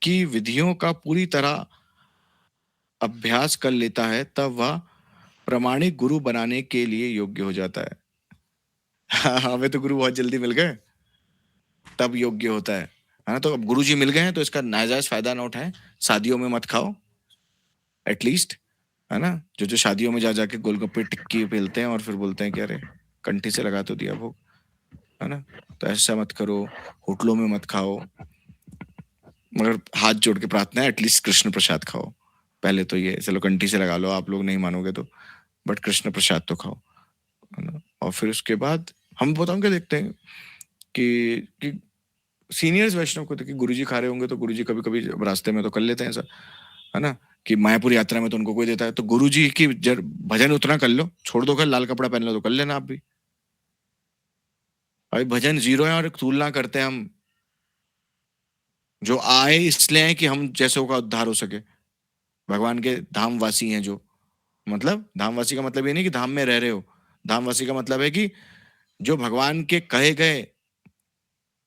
की विधियों का पूरी तरह अभ्यास कर लेता है तब वह प्रामाणिक गुरु बनाने के लिए योग्य हो जाता है। हमें तो गुरु बहुत जल्दी मिल गए, तब योग्य होता है ना। तो अब गुरुजी मिल गए हैं तो इसका नाजायज फायदा ना उठाएं। शादियों में मत खाओ एटलीस्ट, है ना। जो शादियों में जा जाके गोलगप्पे टिक्की पेलते हैं और फिर बोलते हैं कि अरे कंठी से लगा तो दिया भोग, है ना। तो ऐसा मत करो, होटलों में मत खाओ, मगर हाथ जोड़ के प्रार्थना है एटलीस्ट कृष्ण प्रसाद खाओ। पहले तो ये चलो कंठी से लगा लो, आप लोग नहीं मानोगे तो, बट कृष्ण प्रसाद तो खाओ, है ना। और फिर उसके बाद हम बताऊं क्या देखते हैं कि सीनियर्स वैष्णव को देखिए, गुरुजी खा रहे होंगे तो गुरुजी कभी कभी रास्ते में तो कर लेते हैं ऐसा, है ना, कि मायापुर यात्रा में तो उनको कोई देता है तो गुरुजी की भजन उतना कर लो, छोड़ दो, लाल कपड़ा पहन लो तो कर लेना आप भी। भाई भजन जीरो है और तुलना करते हैं हम, जो आए इसलिए है कि हम जैसों का उद्धार हो सके। भगवान के धामवासी हैं जो, मतलब धामवासी का मतलब ये नहीं कि धाम में रह रहे हो। धामवासी का मतलब है कि जो भगवान के कहे गए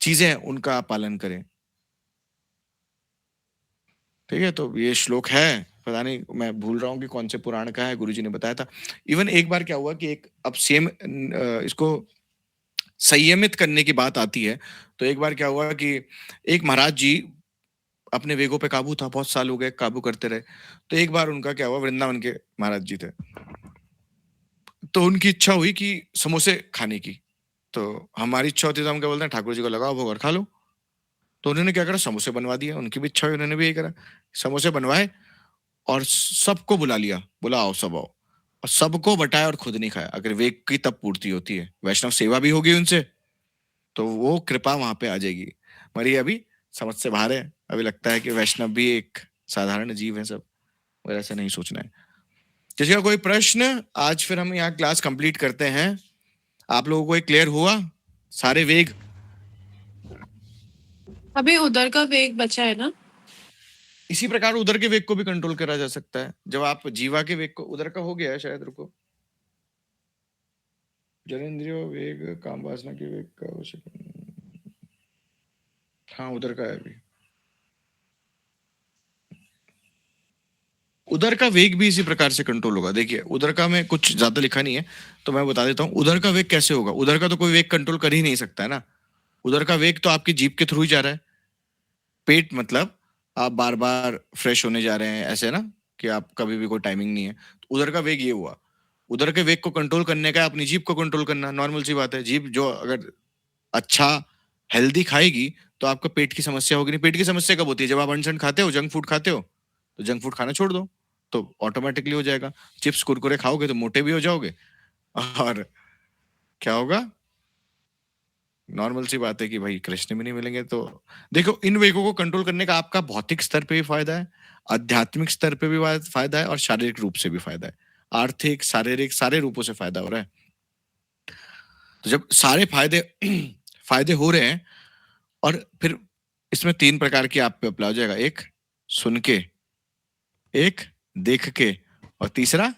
चीजें उनका पालन करें। ठीक है, तो ये श्लोक है, पता नहीं मैं भूल रहा हूँ कि कौन से पुराण का है, गुरुजी ने बताया था। इवन एक बार क्या हुआ कि एक, अब सेम इसको संयमित करने की बात आती है, तो एक बार क्या हुआ कि एक महाराज जी अपने वेगों पे काबू था, बहुत साल हो गए काबू करते रहे। तो एक बार उनका क्या हुआ, वृंदावन के महाराज जी थे, तो उनकी इच्छा हुई कि समोसे खाने की। तो हमारी इच्छा होती है तो हम क्या बोलते हैं, ठाकुर जी को लगाओ भोग और खा लो। तो उन्होंने क्या करा, समोसे बनवा दिया। उनकी भी इच्छा हुई, उन्होंने भी यही करा, समोसे बनवाए और सबको बुला लिया, बोला आओ सब आओ, और सबको बटाया और खुद नहीं खाया। अगर वेग की तब पूर्ति होती है, वैष्णव सेवा भी होगी उनसे, तो वो कृपा वहां पे आ जाएगी। मगर ये अभी समझ से बाहर है। अभी लगता है कि वैष्णव भी एक साधारण जीव है सब, और ऐसा नहीं सोचना है। किसी का कोई प्रश्न? आज फिर हम यहाँ क्लास कंप्लीट करते हैं। आप लोगों को ये क्लियर हुआ सारे वेग? अभी उधर का वेग बचा है ना? इसी प्रकार उधर के वेग को भी कंट्रोल करा जा सकता है। जब आप जीवा के वेग को, उधर का हो गया है शायद, रुको, जनेंद्रियो वेग, काम वासना के वेग का हाँ उधर का है अभी। उधर का वेग भी इसी प्रकार से कंट्रोल होगा। देखिए उधर का में कुछ ज्यादा लिखा नहीं है तो मैं बता देता हूँ उधर का वेग कैसे होगा। उधर का तो कोई वेग कंट्रोल कर ही नहीं सकता है ना। उधर का वेग तो आपकी जीभ के थ्रू ही जा रहा है। पेट मतलब आप बार बार फ्रेश होने जा रहे हैं, ऐसे ना कि आप कभी भी कोई टाइमिंग नहीं है। तो उधर का वेग ये हुआ। उधर के वेग को कंट्रोल करने का अपनी जीभ को कंट्रोल करना, नॉर्मल सी बात है। जीभ जो अगर अच्छा हेल्दी खाएगी तो आपका पेट की समस्या होगी नहीं। पेट की समस्या कब होती है? जब आप अनसन खाते हो, जंक फूड खाते हो, तो जंक फूड खाना छोड़ दो तो ऑटोमेटिकली हो जाएगा। चिप्स कुरकुरे खाओगे तो मोटे भी हो जाओगे, और क्या होगा? नॉर्मल सी बात है कि भाई कृष्ण भी नहीं मिलेंगे। तो देखो इन वेगों को कंट्रोल करने का आपका भौतिक स्तर पे भी फायदा है, आध्यात्मिक स्तर पे भी फायदा है, और शारीरिक रूप से भी फायदा है। आर्थिक, शारीरिक, सारे रूपों से फायदा हो रहा है। तो जब सारे फायदे फायदे हो रहे हैं, और फिर इसमें 3 प्रकार की आप पे अप्लाई हो जाएगा। एक सुन के, एक देख के, और तीसरा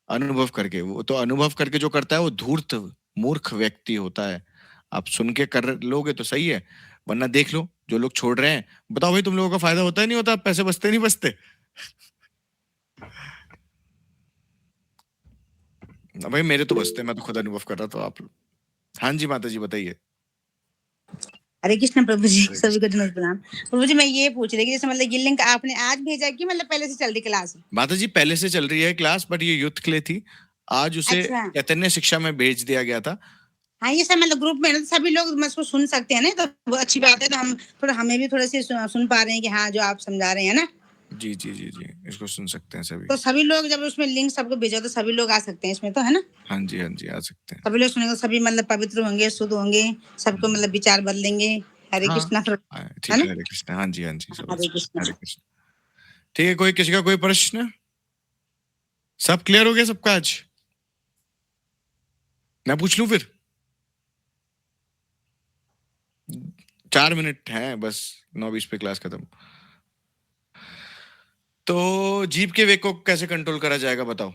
अनुभव करके। वो तो अनुभव करके जो करता है वो धूर्त मूर्ख व्यक्ति होता है। आप सुन के कर लोगे तो सही है, वरना देख लो। जो लोग छोड़ रहे हैं, बताओ भाई तुम लोगों का फायदा होता है नहीं होता? पैसे बचते नहीं बचते? भाई मेरे तो बचते, मैं तो खुद अनुभव कर रहा। तो आप, हाँ जी माता जी बताइए। हरे कृष्ण प्रभु जी, सभी को दिनों प्रणाम। प्रभु जी मैं ये पूछ रही कि जैसे मतलब ये लिंक आपने आज भेजा कि मतलब पहले से चल रही क्लास? माता जी पहले से चल रही है क्लास, बट ये युद्ध के लिए थी। आज उसे अच्छा। चैतन्य शिक्षा में भेज दिया गया था। हाँ ये सब मतलब ग्रुप में ना सभी लोग इसको सुन सकते हैं ना, तो वो अच्छी बात है। तो हम थोड़ा, हमें भी थोड़े से सुन पा रहे हैं कि हाँ जो आप समझा रहे हैं ना। जी जी जी जी, इसको सुन सकते हैं सभी। तो सभी लोग जब उसमें लिंक सबको भेजा तो सभी लोग आ सकते हैं इसमें, तो है ना? हाँ जी आ सकते हैं। सभी लोग सुनेंगे, सभी मतलब पवित्र होंगे, शुद्ध होंगे, सबको मतलब विचार बदलेंगे। हरे हाँ, कृष्णा। ठीक है, हरे कृष्ण। हाँ जी हरे कृष्णा। हरे कृष्ण। ठीक है, कोई किसी का कोई प्रश्न? सब क्लियर हो गया सबका आज? मैं पूछ लूं फिर? 4 मिनट है बस, 9:20 पे क्लास खत्म। तो जीभ के वेग को कैसे कंट्रोल करा जाएगा बताओ?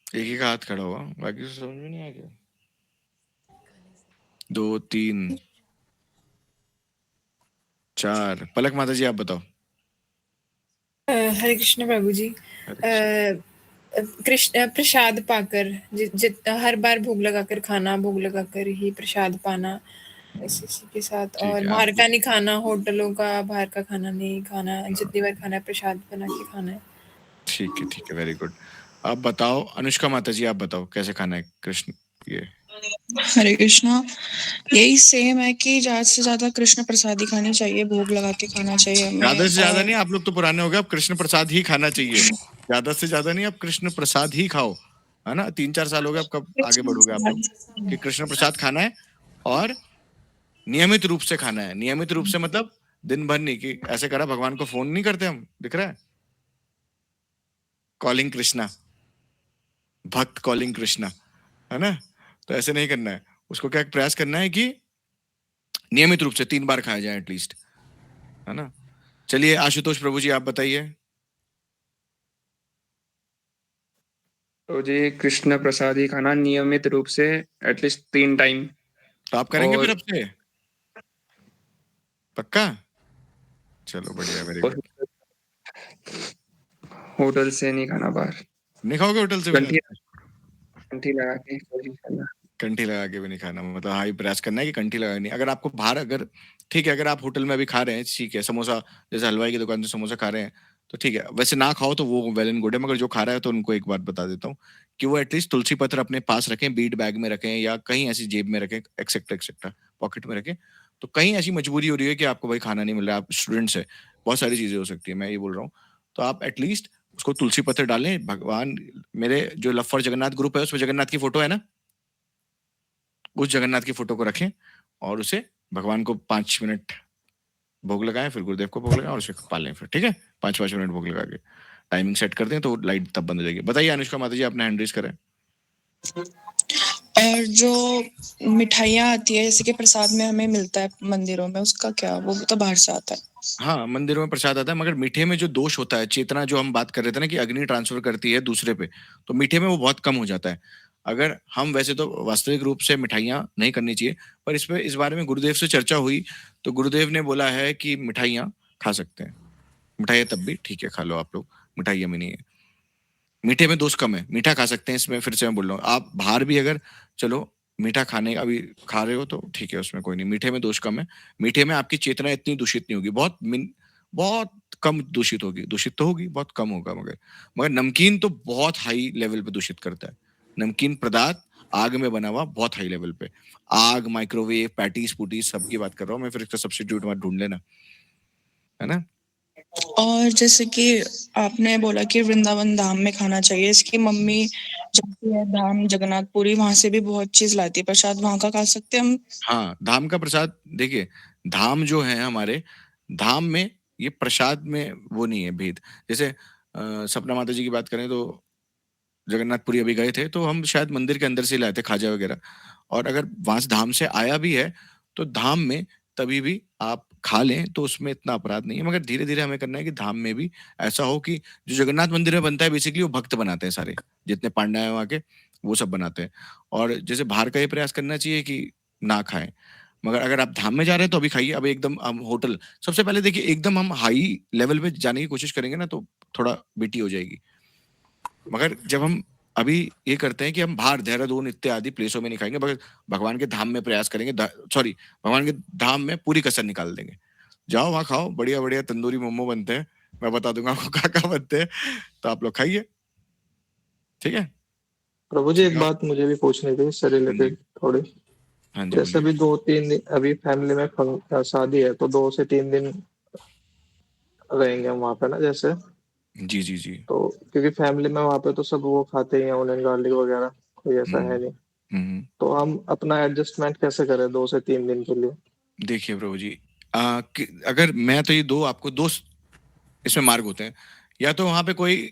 एक ही का हाथ खड़ा हुआ, बाकी तो समझ में नहीं आ गया। 2 3 4। पलक माता जी आप बताओ। हरे कृष्ण प्रभु जी। कृष्ण प्रसाद पाकर हर बार भोग लगाकर खाना, भोग लगाकर ही प्रसाद पाना, इसी के साथ। और बाहर का नहीं खाना, होटलों का बाहर का खाना नहीं खाना, जितनी बार खाना है प्रसाद बना के खाना है। ठीक है, वेरी गुड। आप बताओ अनुष्का माता जी, आप बताओ कैसे खाना है कृष्ण ये? हरे कृष्णा, यही सेम है कि ज्यादा से ज्यादा कृष्ण प्रसाद ही खानी चाहिए, भोग लगा के खाना चाहिए हमें। ज्यादा से ज्यादा नहीं, आप लोग तो पुराने हो गए, अब कृष्ण प्रसाद ही खाना चाहिए। ज्यादा से ज्यादा नहीं, अब कृष्ण प्रसाद ही खाओ, है ना? 3-4 साल हो गए, अब कब आगे बढ़ोगे आप लोग कि कृष्ण प्रसाद खाना है, और नियमित रूप से खाना है। नियमित रूप से मतलब दिन भर नहीं कि ऐसे करा भगवान को फोन नहीं करते हम, दिख रहा है? कॉलिंग कृष्णा, भक्त कॉलिंग कृष्णा, है ना? तो ऐसे नहीं करना है। उसको क्या प्रयास करना है कि नियमित रूप से 3 बार खाया जाए एटलीस्ट, है ना? चलिए आशुतोष प्रभु जी आप बताइए। तो जी कृष्ण प्रसाद ही खाना नियमित रूप से एटलीस्ट 3 टाइम। तो आप करेंगे फिर अब से? पक्का? चलो बढ़िया, वेरी गुड। होटल से नहीं खाना बाहर। नहीं खाओगे होटल से? कंठी लगा के कोशिश करना। कंठी लगा के भी नहीं खाना, मतलब हाँ, प्रयास करना है कि कंठी लगा नहीं। अगर आपको बाहर, अगर ठीक है, अगर आप होटल में अभी खा रहे हैं, ठीक है, समोसा जैसे हलवाई की दुकान से समोसा खा रहे हैं तो ठीक है, वैसे ना खाओ तो वो वेल एंड गुड है। मगर जो खा रहा है तो उनको एक बात बता देता हूँ कि वो एटलीस्ट तुलसी पत्र अपने पास रखें, बीट बैग में रखें, या कहीं ऐसी जेब में रखें, एक्सेट्रा पॉकेट में रखें। तो कहीं ऐसी मजबूरी हो रही है कि आपको भाई खाना नहीं मिल रहा है, आप स्टूडेंट्स है, बहुत सारी चीजें हो सकती है, मैं ये बोल रहा हूँ। तो आप एटलीस्ट उसको तुलसी पत्र डालें। भगवान, मेरे जो लव फॉर जगन्नाथ ग्रुप है उसमें जगन्नाथ की फोटो है ना, उस जगन्नाथ की फोटो को रखें और उसे भगवान को 5 मिनट भोग लगाएं, फिर गुरुदेव को भोग लगाएं और उसे पालें फिर, ठीक है? 5-5 मिनट भोग लगा के टाइमिंग सेट कर दें तो लाइट तब बंद हो जाएगी। बताइए अनुष्का माता जी, आपने हैंड रेज करा है। और जो मिठाइयाँ आती है जैसे कि प्रसाद में हमें मिलता है मंदिरों में, उसका क्या? वो तो बाहर से आता है। हाँ, मंदिरों में प्रसाद आता है, मगर मीठे में जो दोष होता है, चेतना जो हम बात कर रहे थे ना कि अग्नि ट्रांसफर करती है दूसरे पे, तो मीठे में वो बहुत कम हो जाता है। अगर हम वैसे तो वास्तविक रूप से मिठाइयाँ नहीं करनी चाहिए, पर इस बारे में गुरुदेव से चर्चा हुई, तो गुरुदेव ने बोला है कि मिठाइयाँ खा सकते हैं। मिठाइयाँ तब भी ठीक है, खा लो आप लोग, मिठाइयाँ में नहीं है। मीठे में दोष कम है, मीठा खा सकते हैं, इसमें फिर से मैं बोल रहा हूँ। आप बाहर भी अगर चलो मीठा खाने अभी खा रहे हो तो ठीक है, उसमें कोई नहीं, मीठे में दोष कम है। मीठे में आपकी चेतना इतनी दूषित नहीं होगी, बहुत कम दूषित होगी, दूषित तो होगी, बहुत कम होगा, मगर नमकीन तो बहुत हाई लेवल पे दूषित करता है। नमकीन पदार्थ आग में बना हुआ बहुत हाई लेवल पे, आग, माइक्रोवेव, पैटीज पुटीज सबकी बात कर रहा हूँ मैं, फिर इसका सब्स्टिट्यूट मत ढूंढ लेना, है ना? और जैसे कि आपने बोला कि वृंदावन धाम में खाना चाहिए, इसकी मम्मी जाती है धाम जगन्नाथपुरी, वहां से भी बहुत चीज लाती है प्रसाद, वहां का खा सकते हैं हम। हाँ, धाम का प्रसाद देखिए, धाम जो है हमारे, धाम में ये प्रसाद में वो नहीं है भेद। जैसे सपना माता जी की बात करें तो जगन्नाथपुरी अभी गए थे, तो हम शायद मंदिर के अंदर से लाए थे खाजा वगैरह, और अगर वहां से धाम से आया भी है तो धाम में तभी भी आप खा लें तो उसमें इतना अपराध नहीं है। मगर धीरे धीरे हमें करना है कि धाम में भी ऐसा हो कि जो जगन्नाथ मंदिर में बनता है बेसिकली वो भक्त बनाते हैं, सारे जितने पांडा है वहाँ के वो सब बनाते हैं। और जैसे बाहर का ये प्रयास करना चाहिए कि ना खाएं, मगर अगर आप धाम में जा रहे हैं तो अभी खाइए। अब एकदम हम होटल, सबसे पहले देखिए एकदम हम हाई लेवल पे जाने की कोशिश करेंगे ना तो थोड़ा बेटी हो जाएगी। मगर जब हम अभी ये करते हैं कि हम बाहर देहरादून इत्यादि प्लेसों में नहीं खाएंगे, मगर भगवान के धाम में प्रयास करेंगे, सॉरी भगवान के धाम में पूरी कसर निकाल देंगे। जाओ वहाँ खाओ, बढ़िया बढ़िया तंदूरी मोमो बनते हैं, मैं बता दूंगा आपको क्या बनते हैं, तो आप लोग खाइए, ठीक है? प्रभु जी एक बात मुझे भी पूछनी थी इससे रिलेटेड थोड़ी। हाँ जी, जैसे अभी 2-3 दिन अभी फैमिली में शादी है, तो 2 से 3 दिन रहेंगे हम वहाँ पे ना, जैसे जी जी जी। तो क्योंकि फैमिली में वहाँ पे तो सब वो खाते ही हैं ऑनियन गार्लिक वगैरह, कोई ऐसा है नहीं, तो हम अपना एडजस्टमेंट कैसे करें 2 से 3 दिन के लिए? देखिए प्रभु जी, अगर मैं तो ये आपको दो इसमें मार्ग होते हैं, या तो वहां पे कोई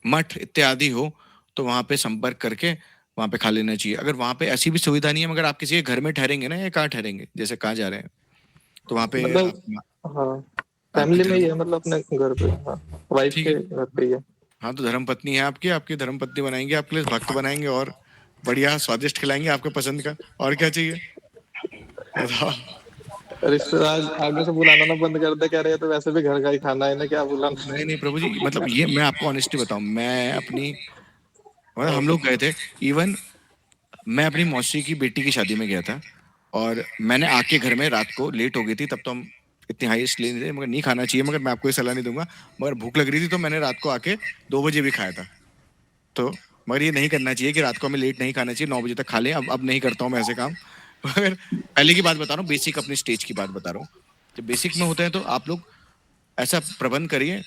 मठ इत्यादि हो तो वहां पे संपर्क करके वहां पे खा लेना चाहिए। अगर वहां पे ऐसी भी सुविधा नहीं है, मगर आप किसी के घर में ठहरेंगे ना, या कहाँ ठहरेंगे, जैसे कहाँ जा रहे हैं, तो वहां पे मतलब हाँ, फैमिली में ही है, मतलब अपने घर पे, हाँ, वाइफ के घर पे ही है। हाँ, तो धर्म पत्नी है आपकी धर्म पत्नी बनाएंगे, आपके लिए भक्त बनाएंगे और बढ़िया स्वादिष्ट खिलाएंगे आपके पसंद का, और क्या चाहिए बताओ? रिश्तेदार आगे से बुलाना ना बंद कर दे, कह रहे हैं तो वैसे भी घर का ही खाना है ना, क्या बुलाना। नहीं प्रभु जी, मतलब ये मैं आपको ऑनेस्टली बताऊं, मैं अपनी मतलब हम लोग गए थे, इवन मैं अपनी मौसी की बेटी की शादी में गया था, और मैंने आके घर में रात को लेट हो गई थी, तब तो हम इतनी हाई ले नहीं थे, मगर नहीं खाना चाहिए, मगर मैं आपको ये सलाह नहीं दूंगा, मगर भूख लग रही थी तो मैंने रात को आके 2 बजे भी खाया था। तो मगर ये नहीं करना चाहिए कि रात को हमें लेट नहीं खाना चाहिए, 9 बजे तक खा लें। अब नहीं करता हूँ मैं ऐसे काम, मगर पहले की बात बता रहा हूँ, बेसिक अपनी स्टेज की बात बता रहा हूँ। जब बेसिक में होते हैं तो आप लोग ऐसा प्रबंध करिए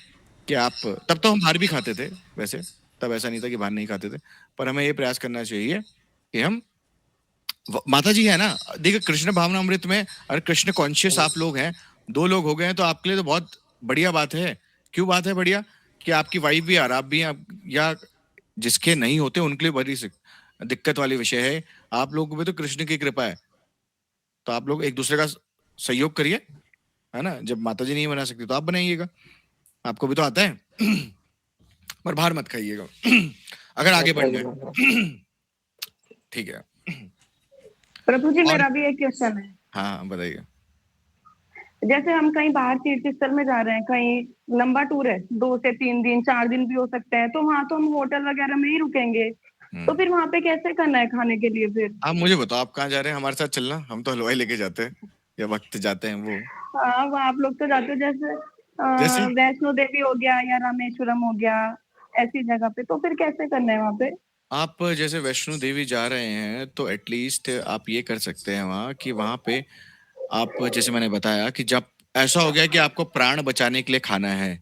कि आप, तब तो हम बाहर भी खाते थे वैसे, तब ऐसा नहीं था कि बाहर नहीं खाते थे, पर हमें ये प्रयास करना चाहिए कि हम माता जी है ना, देखिए कृष्ण भावनामृत में, अगर कृष्ण कॉन्शियस आप लोग हैं, 2 लोग हो गए हैं, तो आपके लिए तो बहुत बढ़िया बात है। क्यों बात है बढ़िया? कि आपकी वाइफ भी और आप भी हैं, या जिसके नहीं होते उनके लिए बड़ी दिक्कत वाली विषय है। आप लोगों पे तो कृष्ण की कृपा है, तो आप लोग एक दूसरे का सहयोग करिए, है ना? जब माता जी नहीं बना सकती तो आप बनाइएगा, आपको भी तो आता है पर बाहर मत खाइएगा अगर आगे बढ़ना है, ठीक है? प्रभु जी मेरा भी एक क्वेश्चन है। हाँ बताइए। जैसे हम कहीं बाहर तीर्थ स्थल में जा रहे हैं, कहीं लंबा टूर है, 2 से 3 दिन 4 दिन भी हो सकते हैं, तो वहां तो हम होटल वगैरह में ही रुकेंगे, तो फिर वहां पे कैसे करना है खाने के लिए? फिर आप मुझे बताओ, आप कहाँ जा रहे हैं? हमारे साथ चलना, हम तो हलवाई लेके जाते हैं, या वक्त जाते हैं वो। हाँ, वो आप लोग तो जाते हो, जैसे वैष्णो देवी हो गया या रामेश्वरम हो गया, ऐसी जगह पे, तो फिर कैसे करना है वहाँ पे? आप जैसे वैष्णो देवी जा रहे हैं तो एटलीस्ट आप ये कर सकते हैं वहाँ कि वहाँ पे आप, जैसे मैंने बताया कि जब ऐसा हो गया कि आपको प्राण बचाने के लिए खाना है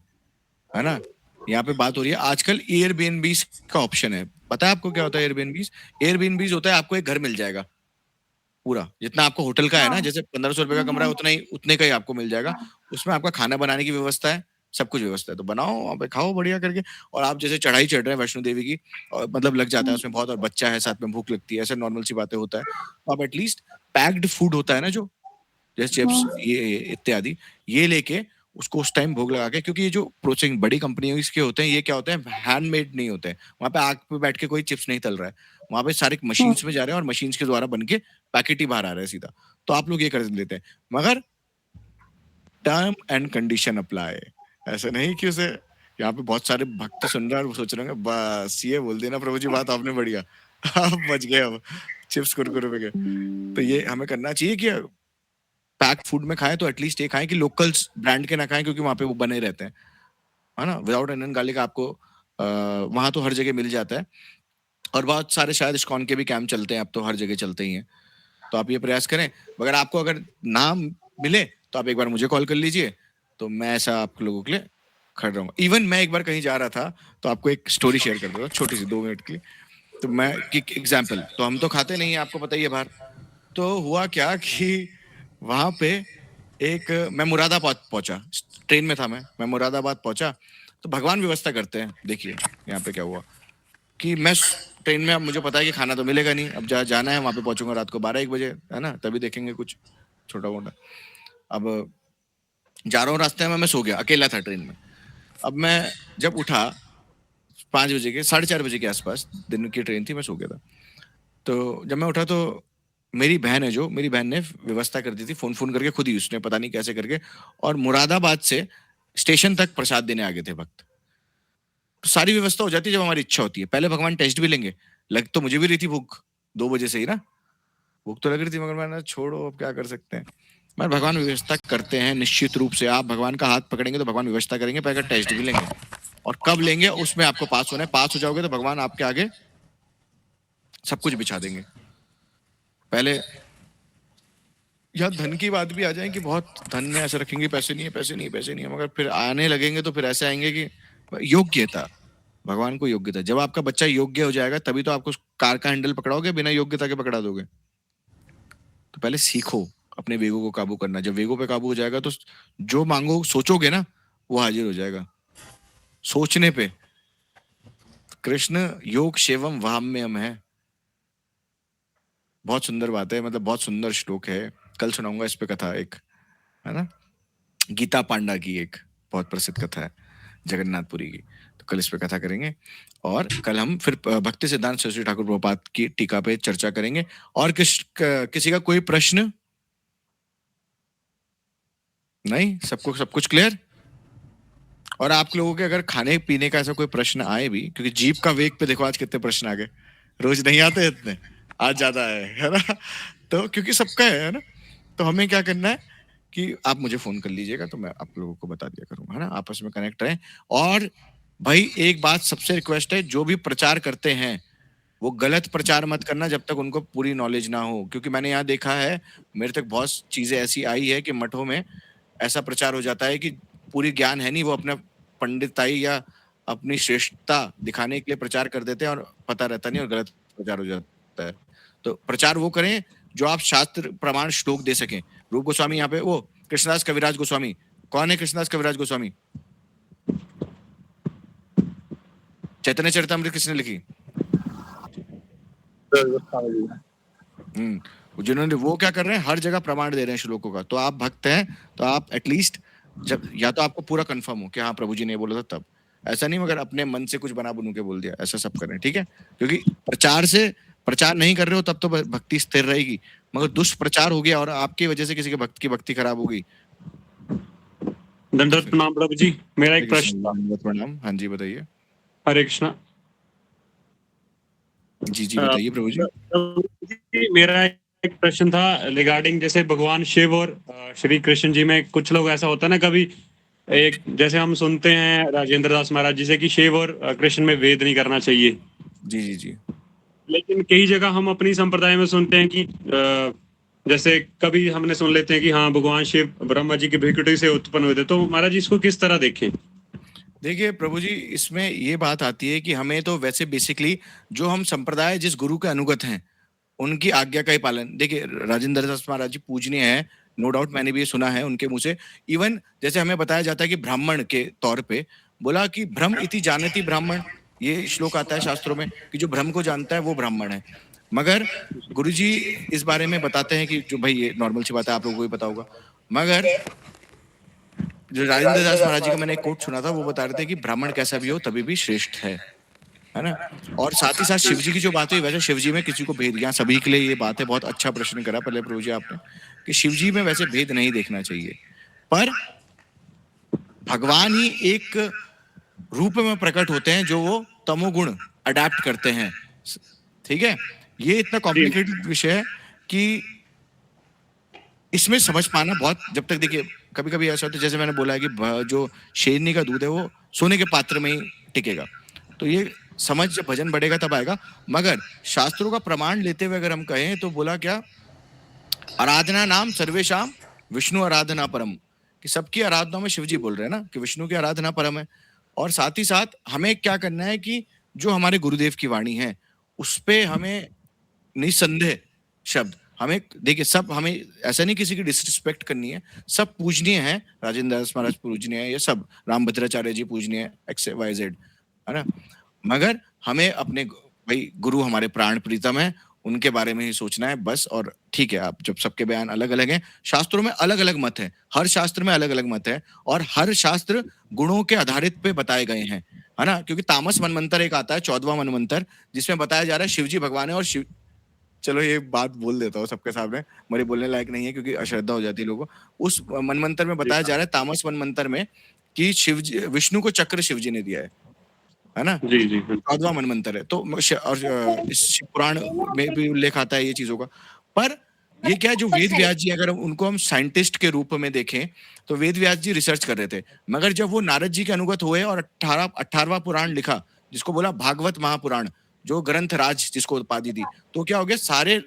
ना? यहाँ पे बात हो रही है आजकल एयरबीएनबी का ऑप्शन है। पता है आपको क्या होता है एयरबीएनबी? एयरबीएनबी होता है आपको एक घर मिल जाएगा, पूरा जितना आपको होटल का है ना, जैसे 1500 रुपए का कमरा है उतने का ही आपको मिल जाएगा। उसमें आपका खाना बनाने की व्यवस्था है, सब कुछ व्यवस्था है, तो बनाओ वहाँ पे खाओ बढ़िया करके। और आप जैसे चढ़ाई चढ़ रहे हैं वैष्णो देवी की, और मतलब लग जाता है उसमें बहुत, और बच्चा है साथ में, भूख लगती है, ऐसे नॉर्मल सी बातें होता है। तो आप एटलीस्ट पैक्ड फूड होता है ना, जो जैसे चिप्स ये इत्यादि, ये लेके उसको उस टाइम भोग लगा के, क्योंकि ये जो प्रोसेसिंग बड़ी कंपनियों इसके होते हैं, ये क्या होते हैं, हैंडमेड नहीं होते हैं। वहाँ पे आग पे बैठ के कोई चिप्स नहीं तल रहा है, वहाँ पे सारे मशीन्स में जा रहे हैं और मशीन्स के द्वारा बन के पैकेट ही बाहर आ रहा है सीधा। तो आप लोग ये कर लेते हैं, मगर टर्म एंड कंडीशन अप्लाई। ऐसा नहीं कि उसे, यहाँ पे बहुत सारे भक्त सुन रहे हैं और वो सोच रहे होंगे बस ये बोल देना प्रभु जी, बात आपने बढ़िया, आप बच गए अब चिप्स कुरकुरे पे गए। तो ये हमें करना चाहिए कि पैक्ड फूड में खाएं तो एटलीस्ट ये खाएं कि लोकल्स ब्रांड के ना खाएं, क्योंकि वहां पे वो बने रहते हैं, है ना। विदाउट अनियन गार्लिक आपको वहां तो हर जगह मिल जाता है, और बहुत सारे शायद इस्कॉन के भी कैंप चलते हैं, अब तो हर जगह चलते ही हैं। तो आप ये प्रयास करें, मगर आपको अगर ना मिले तो आप एक बार मुझे कॉल कर लीजिए, तो मैं ऐसा आप लोगों के लिए खड़ा रहूंगा। इवन मैं एक बार कहीं जा रहा था, तो आपको एक स्टोरी शेयर कर देता हूँ छोटी सी, 2 मिनट की। तो मैं एग्जाम्पल, तो हम तो खाते नहीं है, आपको पता ही है बाहर। तो हुआ क्या कि वहां पे मैं मुरादाबाद पहुंचा, ट्रेन में था मैं मुरादाबाद पहुंचा। तो भगवान व्यवस्था करते हैं। देखिए यहाँ पे क्या हुआ कि मैं ट्रेन में, अब मुझे पता है कि खाना तो मिलेगा नहीं, अब जाना है वहां पे, पहुंचूंगा रात को 12-1 बजे, है ना, तभी देखेंगे कुछ छोटा मोटा। अब जा रहा हूँ, रास्ते में मैं सो गया, अकेला था ट्रेन में। अब मैं जब उठा 5 बजे के 4:30 बजे के आसपास, दिन की ट्रेन थी, मैं सो गया था। तो जब मैं उठा तो मेरी बहन है, जो मेरी बहन ने व्यवस्था कर दी थी, फोन करके खुद ही उसने, पता नहीं कैसे करके, और मुरादाबाद से स्टेशन तक प्रसाद देने आ गए थे भक्त। तो सारी व्यवस्था हो जाती है जब हमारी इच्छा होती है। पहले भगवान टेस्ट भी लेंगे। लग तो मुझे भी रही थी भूख 2 बजे से ही ना, भूख तो लग रही थी, मगर मैंने छोड़ो, अब क्या कर सकते हैं। मगर भगवान व्यवस्था करते हैं निश्चित रूप से। आप भगवान का हाथ पकड़ेंगे तो भगवान व्यवस्था करेंगे, पहले टेस्ट भी लेंगे, और कब लेंगे उसमें आपको पास होना है। पास हो जाओगे तो भगवान आपके आगे सब कुछ बिछा देंगे। पहले या धन की बात भी आ जाए कि बहुत धन में ऐसे रखेंगे, पैसे नहीं है, पैसे नहीं है, पैसे नहीं है, मगर फिर आने लगेंगे तो फिर ऐसे आएंगे कि योग्यता, भगवान को योग्यता। जब आपका बच्चा योग्य हो जाएगा तभी तो आपको कार का हैंडल पकड़ाओगे, बिना योग्यता के पकड़ा दोगे। तो पहले सीखो अपने वेगों को काबू करना। जब वेगों पे काबू हो जाएगा तो जो मांगो, सोचोगे ना, वो हाजिर हो जाएगा। सोचने पे कृष्ण योग शेवम वाम्यम है। बहुत सुंदर बात है, मतलब बहुत सुंदर श्लोक है। कल सुनाऊंगा इस पे कथा एक, है ना, गीता पांडा की एक बहुत प्रसिद्ध कथा है जगन्नाथपुरी की। तो कल इस पे कथा करेंगे, और कल हम फिर भक्ति सिद्धांत सरस्वती ठाकुर प्रभुपाद की टीका पे चर्चा करेंगे। और किसी का कोई प्रश्न नहीं? सबको सब कुछ क्लियर? और आप लोगों के अगर खाने पीने का ऐसा कोई प्रश्न आए भी, क्योंकि जीप का वेग पे देखो आज कितने प्रश्न आ गए, रोज नहीं आते इतने, आज ज्यादा है ना। तो क्योंकि सबका है ना, तो हमें क्या करना है कि आप मुझे फोन कर लीजिएगा, तो मैं आप लोगों को बता दिया करूंगा, है ना। आपस में कनेक्ट रहें। और भाई एक बात सबसे रिक्वेस्ट है, जो भी प्रचार करते हैं वो गलत प्रचार मत करना जब तक उनको पूरी नॉलेज ना हो। क्योंकि मैंने यहाँ देखा है, मेरे तक बहुत चीजें ऐसी आई है कि मठों में ऐसा प्रचार हो जाता है कि पूरी ज्ञान है नहीं, वो अपना पंडिताई या अपनी श्रेष्ठता दिखाने के लिए प्रचार कर देते हैं, और पता रहता नहीं, और गलत प्रचार हो जाता है। तो प्रचार वो करें जो आप शास्त्र प्रमाण श्लोक दे सकें। रूप गोस्वामी यहाँ पे, वो कृष्णदास कविराज गोस्वामी, कौन है कृष्णदास कविराज गोस्वामी? चैतन्य चरितमृत किसने लिखी? जिन्होंने, वो क्या कर रहे हैं, हर जगह प्रमाण दे रहे हैं श्लोकों का। तो आप भक्त हैं तो आप एटलीस्ट, जब या तो आपको पूरा कंफर्म हो कि हाँ प्रभु जी ने बोला था, तब ऐसा नहीं मगर अपने मन से कुछ बना बुनू के बोल दिया, ऐसा सब करें, ठीक है। क्योंकि प्रचार नहीं कर रहे हो तब तो भक्ति स्थिर रहेगी, मगर दुष्प्रचार हो गया और आपकी वजह से किसी के भक्त की भक्ति खराब हो गई। दंडवत प्रणाम प्रभु जी, मेरा एक प्रश्न था। प्रणाम, हाँ जी बताइए। हरे कृष्णा। जी बताइए प्रभु जी। मेरा एक प्रश्न था रिगार्डिंग, जैसे भगवान शिव और श्री कृष्ण जी में कुछ लोग ऐसा होता है ना, कभी एक जैसे हम सुनते हैं राजेंद्र दास महाराज जी से कि शिव और कृष्ण में वेद नहीं करना चाहिए। जी। लेकिन कई जगह हम अपनी संप्रदाय में सुनते हैं कि जैसे कभी हमने सुन लेते हैं कि हाँ भगवान शिव ब्रह्मा जी की भ्रिकुटी से उत्पन्न हुए थे। तो महाराज जी इसको किस तरह देखें? देखिए प्रभु जी, इसमें ये बात आती है कि हमें तो वैसे बेसिकली जो हम संप्रदाय जिस गुरु के अनुगत हैं उनकी आज्ञा का ही पालन। देखिए राजेंद्र दास महाराज जी पूजनीय है, नो डाउट, मैंने भी ये सुना है उनके मुंह से। इवन जैसे हमें बताया जाता है कि ब्राह्मण के तौर पे बोला कि भ्रम इति जानति ब्राह्मण, ये श्लोक आता है शास्त्रों में कि जो भ्रम को जानता है वो ब्राह्मण है। मगर गुरुजी इस बारे में बताते हैं कि जो भाई ये नॉर्मल सी बात है, आप लोगों को भी पता होगा, मगर जो राजेंद्र दास महाराज जी का मैंने एक कोट सुना था, वो बता रहे थे कि ब्राह्मण कैसा भी हो तभी भी श्रेष्ठ है ना। और साथ ही साथ शिव जी की जो बात हुई, वैसे शिव जी में किसी को भेद, यहाँ सभी के लिए ये बात है, बहुत अच्छा प्रश्न करा पहले प्रभु जी आपने, कि शिव जी में वैसे भेद नहीं देखना चाहिए, पर भगवान ही एक रूप में प्रकट होते हैं जो वो तमोगुण अडैप्ट करते हैं। ठीक है, ये इतना कॉम्प्लिकेटेड विषय है कि इसमें समझ पाना बहुत, जब तक देखिए कभी कभी ऐसा होता है, जैसे मैंने बोला है कि जो शेरनी का दूध है वो सोने के पात्र में ही टिकेगा, तो ये समझ जब भजन बढ़ेगा तब आएगा। मगर शास्त्रों का प्रमाण लेते हुए अगर हम कहें तो बोला क्या, आराधना नाम सर्वेशाम विष्णु आराधना परम, कि सबकी आराधना में शिवजी बोल रहे हैं ना कि विष्णु की आराधना परम है। और साथ ही साथ हमें क्या करना है कि जो हमारे गुरुदेव की वाणी है उस पे हमें निसंदेह शब्द, हमें देखिए सब, हमें ऐसा नहीं किसी की डिसरिस्पेक्ट करनी है, सब पूजनीय है, राजेंद्र दास महाराज पूजनीय है, ये सब रामभद्राचार्य जी पूजनीय है, एक्स वाई जेड, है ना। मगर हमें अपने भाई गुरु हमारे प्राण प्रीतम है, उनके बारे में ही सोचना है बस। और ठीक है, आप जब सबके बयान अलग अलग हैं, शास्त्रों में अलग अलग मत है, हर शास्त्र में अलग अलग मत है, और हर शास्त्र गुणों के आधारित पे बताए गए हैं, है ना। क्योंकि तामस मनमंत्र एक आता है, 14वां मनमंत्र, जिसमें बताया जा रहा है शिवजी भगवान है। और शिव, चलो ये बात बोल देता हूँ सबके सामने, मेरे बोलने लायक नहीं है क्योंकि अश्रद्धा हो जाती है लोगों को। उस मनमंत्र में बताया जा रहा है, तामस मनमंत्र में, कि शिवजी, विष्णु को चक्र शिवजी ने दिया है ना। जी जी 14वां मनमंत्र है, तो और इस शिव पुराण में भी उल्लेख आता है ये चीजों का। पर ये क्या है, जो वेद व्यास जी, अगर उनको हम साइंटिस्ट के रूप में देखें तो वेद व्यास जी रिसर्च कर रहे थे, मगर जब वो नारद जी के अनुगत हुए और 18वां पुराण लिखा, जिसको बोला भागवत महापुराण, जो ग्रंथ राज जिसको उपाधि दी, तो क्या हो गया, सारे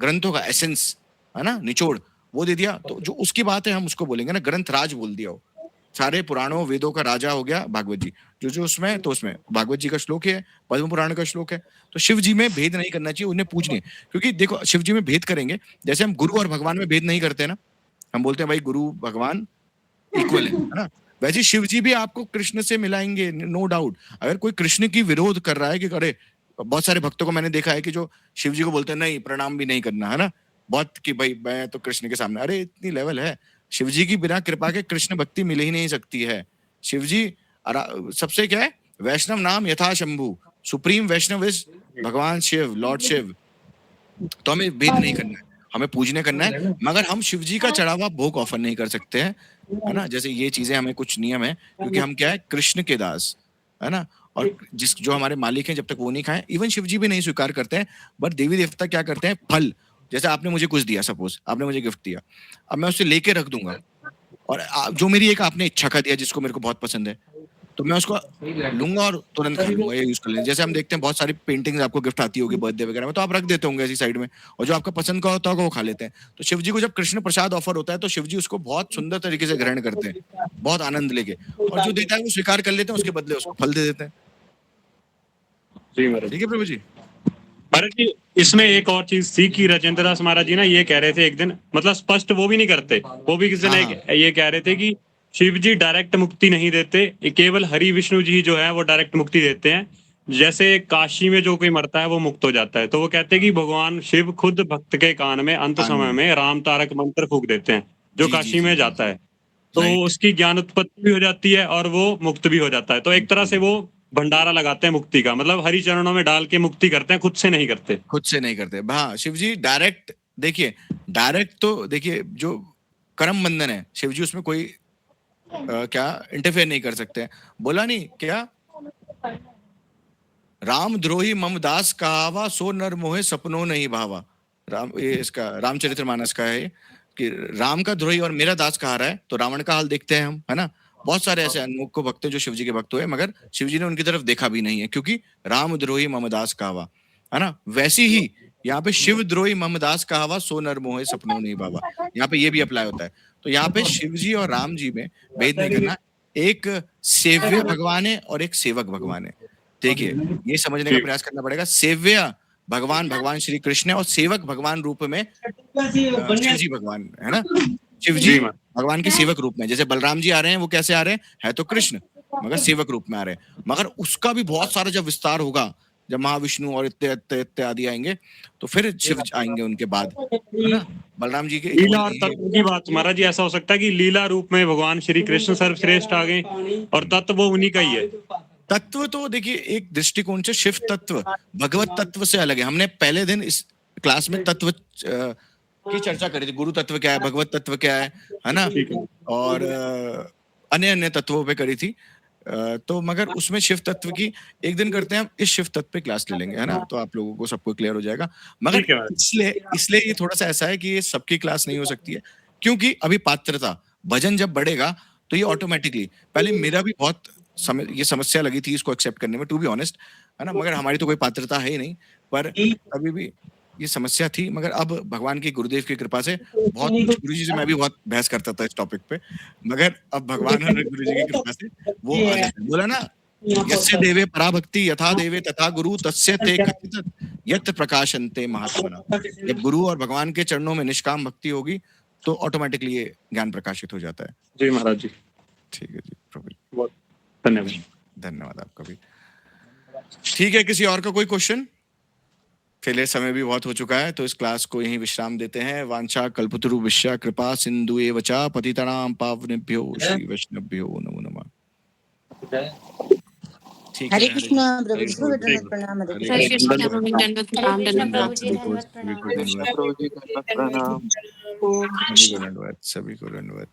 ग्रंथों का एसेंस, है ना, निचोड़ वो दे दिया। तो जो उसकी बात है हम उसको बोलेंगे ना, ग्रंथ राज बोल दिया, वो सारे पुराणों वेदों का राजा हो गया भागवत जी। जो उसमें, तो उसमें भागवत जी का श्लोक है, पद्म पुराण का श्लोक है। तो शिव जी में भेद नहीं करना चाहिए, उन्हें पूजनीय, क्योंकि देखो शिव जी में भेद करेंगे, जैसे हम गुरु और भगवान में भेद नहीं करते ना, हम बोलते हैं भाई गुरु भगवान इक्वल है ना, वैसे शिव जी भी आपको कृष्ण से मिलाएंगे, नो डाउट। अगर कोई कृष्ण की विरोध कर रहा है कि अरे, बहुत सारे भक्तों को मैंने देखा है कि जो शिव जी को बोलते हैं नहीं प्रणाम भी नहीं करना, है ना, बहुत, कि भाई मैं तो कृष्ण के सामने, अरे इतनी लेवल है, शिव जी की बिना कृपा के कृष्ण भक्ति मिल ही नहीं सकती है। शिव जी सबसे क्या है, वैष्णव नाम यथा शंभु, सुप्रीम वैष्णव इज भगवान शिव, लॉर्ड शिव। तो हमें भेद नहीं करना है, हमें पूजने करना है, मगर हम शिव जी का चढ़ा हुआ भोग ऑफर नहीं कर सकते हैं, है ना। जैसे ये चीजें हमें कुछ नियम है, क्योंकि हम क्या है, कृष्ण के दास, है ना। और जो हमारे मालिक हैं, जब तक वो नहीं खाएं, इवन शिव जी भी नहीं स्वीकार करते हैं, बट देवी देवता क्या करते हैं, फल, जैसे आपने मुझे कुछ दिया, सपोज आपने मुझे गिफ्ट दिया, अब मैं उसे लेके रख दूंगा, और जो मेरी एक आपने इच्छा का दिया जिसको मेरे को बहुत पसंद है, तो मैं उसको लूंगा और तुरंत खा लूंगा, ये यूज कर लेंगे। जैसे हम देखते हैं बहुत सारी पेंटिंग्स आपको गिफ्ट आती होगी बर्थडे वगैरह में, तो आप रख देते होंगे ऐसी साइड में, और जो आपका पसंद का होता होगा वो खा लेते हैं। तो शिव जी को जब कृष्ण प्रसाद ऑफर होता है तो शिव जी उसको बहुत सुंदर तरीके से ग्रहण करते हैं, बहुत आनंद लेके, और जो देता है वो स्वीकार कर लेते हैं, उसके बदले उसको फल दे देते हैं। जी ठीक है प्रभु जी। महाराज जी, इसमें एक और चीज थी कि राजेंद्र दास महाराज जी ना ये कह रहे थे एक दिन, मतलब स्पष्ट वो भी नहीं करते, वो भी किसी ने ये कह रहे थे कि शिव जी डायरेक्ट मुक्ति नहीं देते, केवल हरि विष्णु जी जो है वो डायरेक्ट मुक्ति देते हैं। जैसे काशी में जो कोई मरता है वो मुक्त हो जाता है, तो वो कहते हैं कि भगवान शिव खुद भक्त के कान में अंत समय में राम तारक मंत्र फूंक देते हैं, जो काशी में जाता है, तो उसकी ज्ञान उत्पत्ति भी हो जाती है और वो मुक्त भी हो जाता है। तो एक तरह से वो भंडारा लगाते हैं मुक्ति का, मतलब हरि चरणों में डाल के मुक्ति करते हैं, खुद से नहीं करते। खुद से नहीं करते, हाँ। शिव जी डायरेक्ट, देखिए डायरेक्ट तो देखिए जो कर्म बंधन है, शिव जी उसमें कोई क्या इंटरफेयर नहीं कर सकते। बोला नहीं क्या, राम द्रोही मम दास कहावा, सो नर मोहे सपनों नहीं भावा। राम, ये इसका रामचरितमानस का है कि राम का द्रोही और मेरा दास कहा रहा है, तो रावण का हाल देखते हैं हम, है ना। बहुत सारे ऐसे अनमुख भक्त जो शिव जी के भक्त हुए, मगर शिव जी ने उनकी तरफ देखा भी नहीं है, क्योंकि राम द्रोही मम दास कहावा, है ना। वैसी ही यहाँ पे शिव द्रोही मम दास कहावा, सो नर मोहे सपनों नहीं भावा, यहाँ पे ये भी अप्लाई होता है। तो यहाँ पे शिव जी और राम जी में भेद नहीं करना, एक सेव्य भगवान है और एक सेवक भगवान है। देखिए ये समझने का प्रयास करना पड़ेगा, सेव्य भगवान श्री कृष्ण है और सेवक भगवान रूप में शिव जी भगवान है ना, शिव जी भगवान के सेवक रूप में। जैसे बलराम जी आ रहे हैं, वो कैसे आ रहे हैं तो कृष्ण, मगर सेवक रूप में आ रहे हैं। मगर उसका भी बहुत सारा जब विस्तार होगा, जब महाविष्णु और इत्यादि आएंगे, तो फिर शिव आएंगे उनके बाद, है ना। बलराम जी के लीला और तत्व की बात महाराज जी, ऐसा हो सकता है कि लीला रूप में भगवान श्री कृष्ण सर्वश्रेष्ठ आ गए और तत्व वो उन्हीं का ही है। तत्व तो देखिए एक दृष्टिकोण से शिव तत्व भगवत तत्व से अलग है। हमने पहले दिन इस क्लास में तत्व की चर्चा करी थी, गुरु तत्व क्या है, भगवत तत्व क्या है ना, और अन्य अन्य तत्वों पे करी थी। तो मगर उसमें शिव तत्व की एक दिन करते हैं, हम इस शिव तत्व पे क्लास ले लेंगे, है ना, तो आप लोगों को सबको क्लियर हो जाएगा। मगर इसलिए ये थोड़ा सा ऐसा है कि ये सबकी क्लास नहीं हो सकती है, क्योंकि अभी पात्रता भजन जब बढ़ेगा तो ये ऑटोमेटिकली, पहले मेरा भी बहुत ये समस्या लगी थी इसको एक्सेप्ट करने में, टू बी ऑनेस्ट, है ना, मगर हमारी तो कोई पात्रता है ही नहीं, पर अभी भी ये समस्या थी। मगर अब भगवान की गुरुदेव की कृपा से बहुत, गुरुजी से मैं भी बहुत बहस करता था इस टॉपिक पे, मगर अब भगवान और गुरुजी की कृपा से वो आ जाते हैं। बोला ना, यस्य देवे पराभक्ति यथा देवे तथा गुरु तस्य ते कथित यत् प्रकाशन्ते महात्मना। जब गुरु और भगवान के चरणों में निष्काम भक्ति होगी तो ऑटोमेटिकली ये ज्ञान प्रकाशित हो जाता है। जी महाराज जी, ठीक है जी प्रभु, बहुत धन्यवाद। धन्यवाद आपका भी। ठीक है, किसी और का कोई क्वेश्चन? फिलहाल समय भी बहुत हो चुका है, तो इस क्लास को यहीं विश्राम देते हैं। वांछा कल्पतरुभ्यश्च कृपा सिंधु एव च पतितानां पावनेभ्यो श्री वैष्णवेभ्यो नमो नमः। ठीक है, हरे कृष्णा प्रभु जी, हरे दंडवत प्रणाम। हरे हरे कृष्णा कृष्ण दंडवत प्रणाम, दंडवत प्रभु जी, दंडवत प्रणाम। प्रभु जी, दंडवत प्रणाम। सभी को दंडवत, सभी को दंडवत।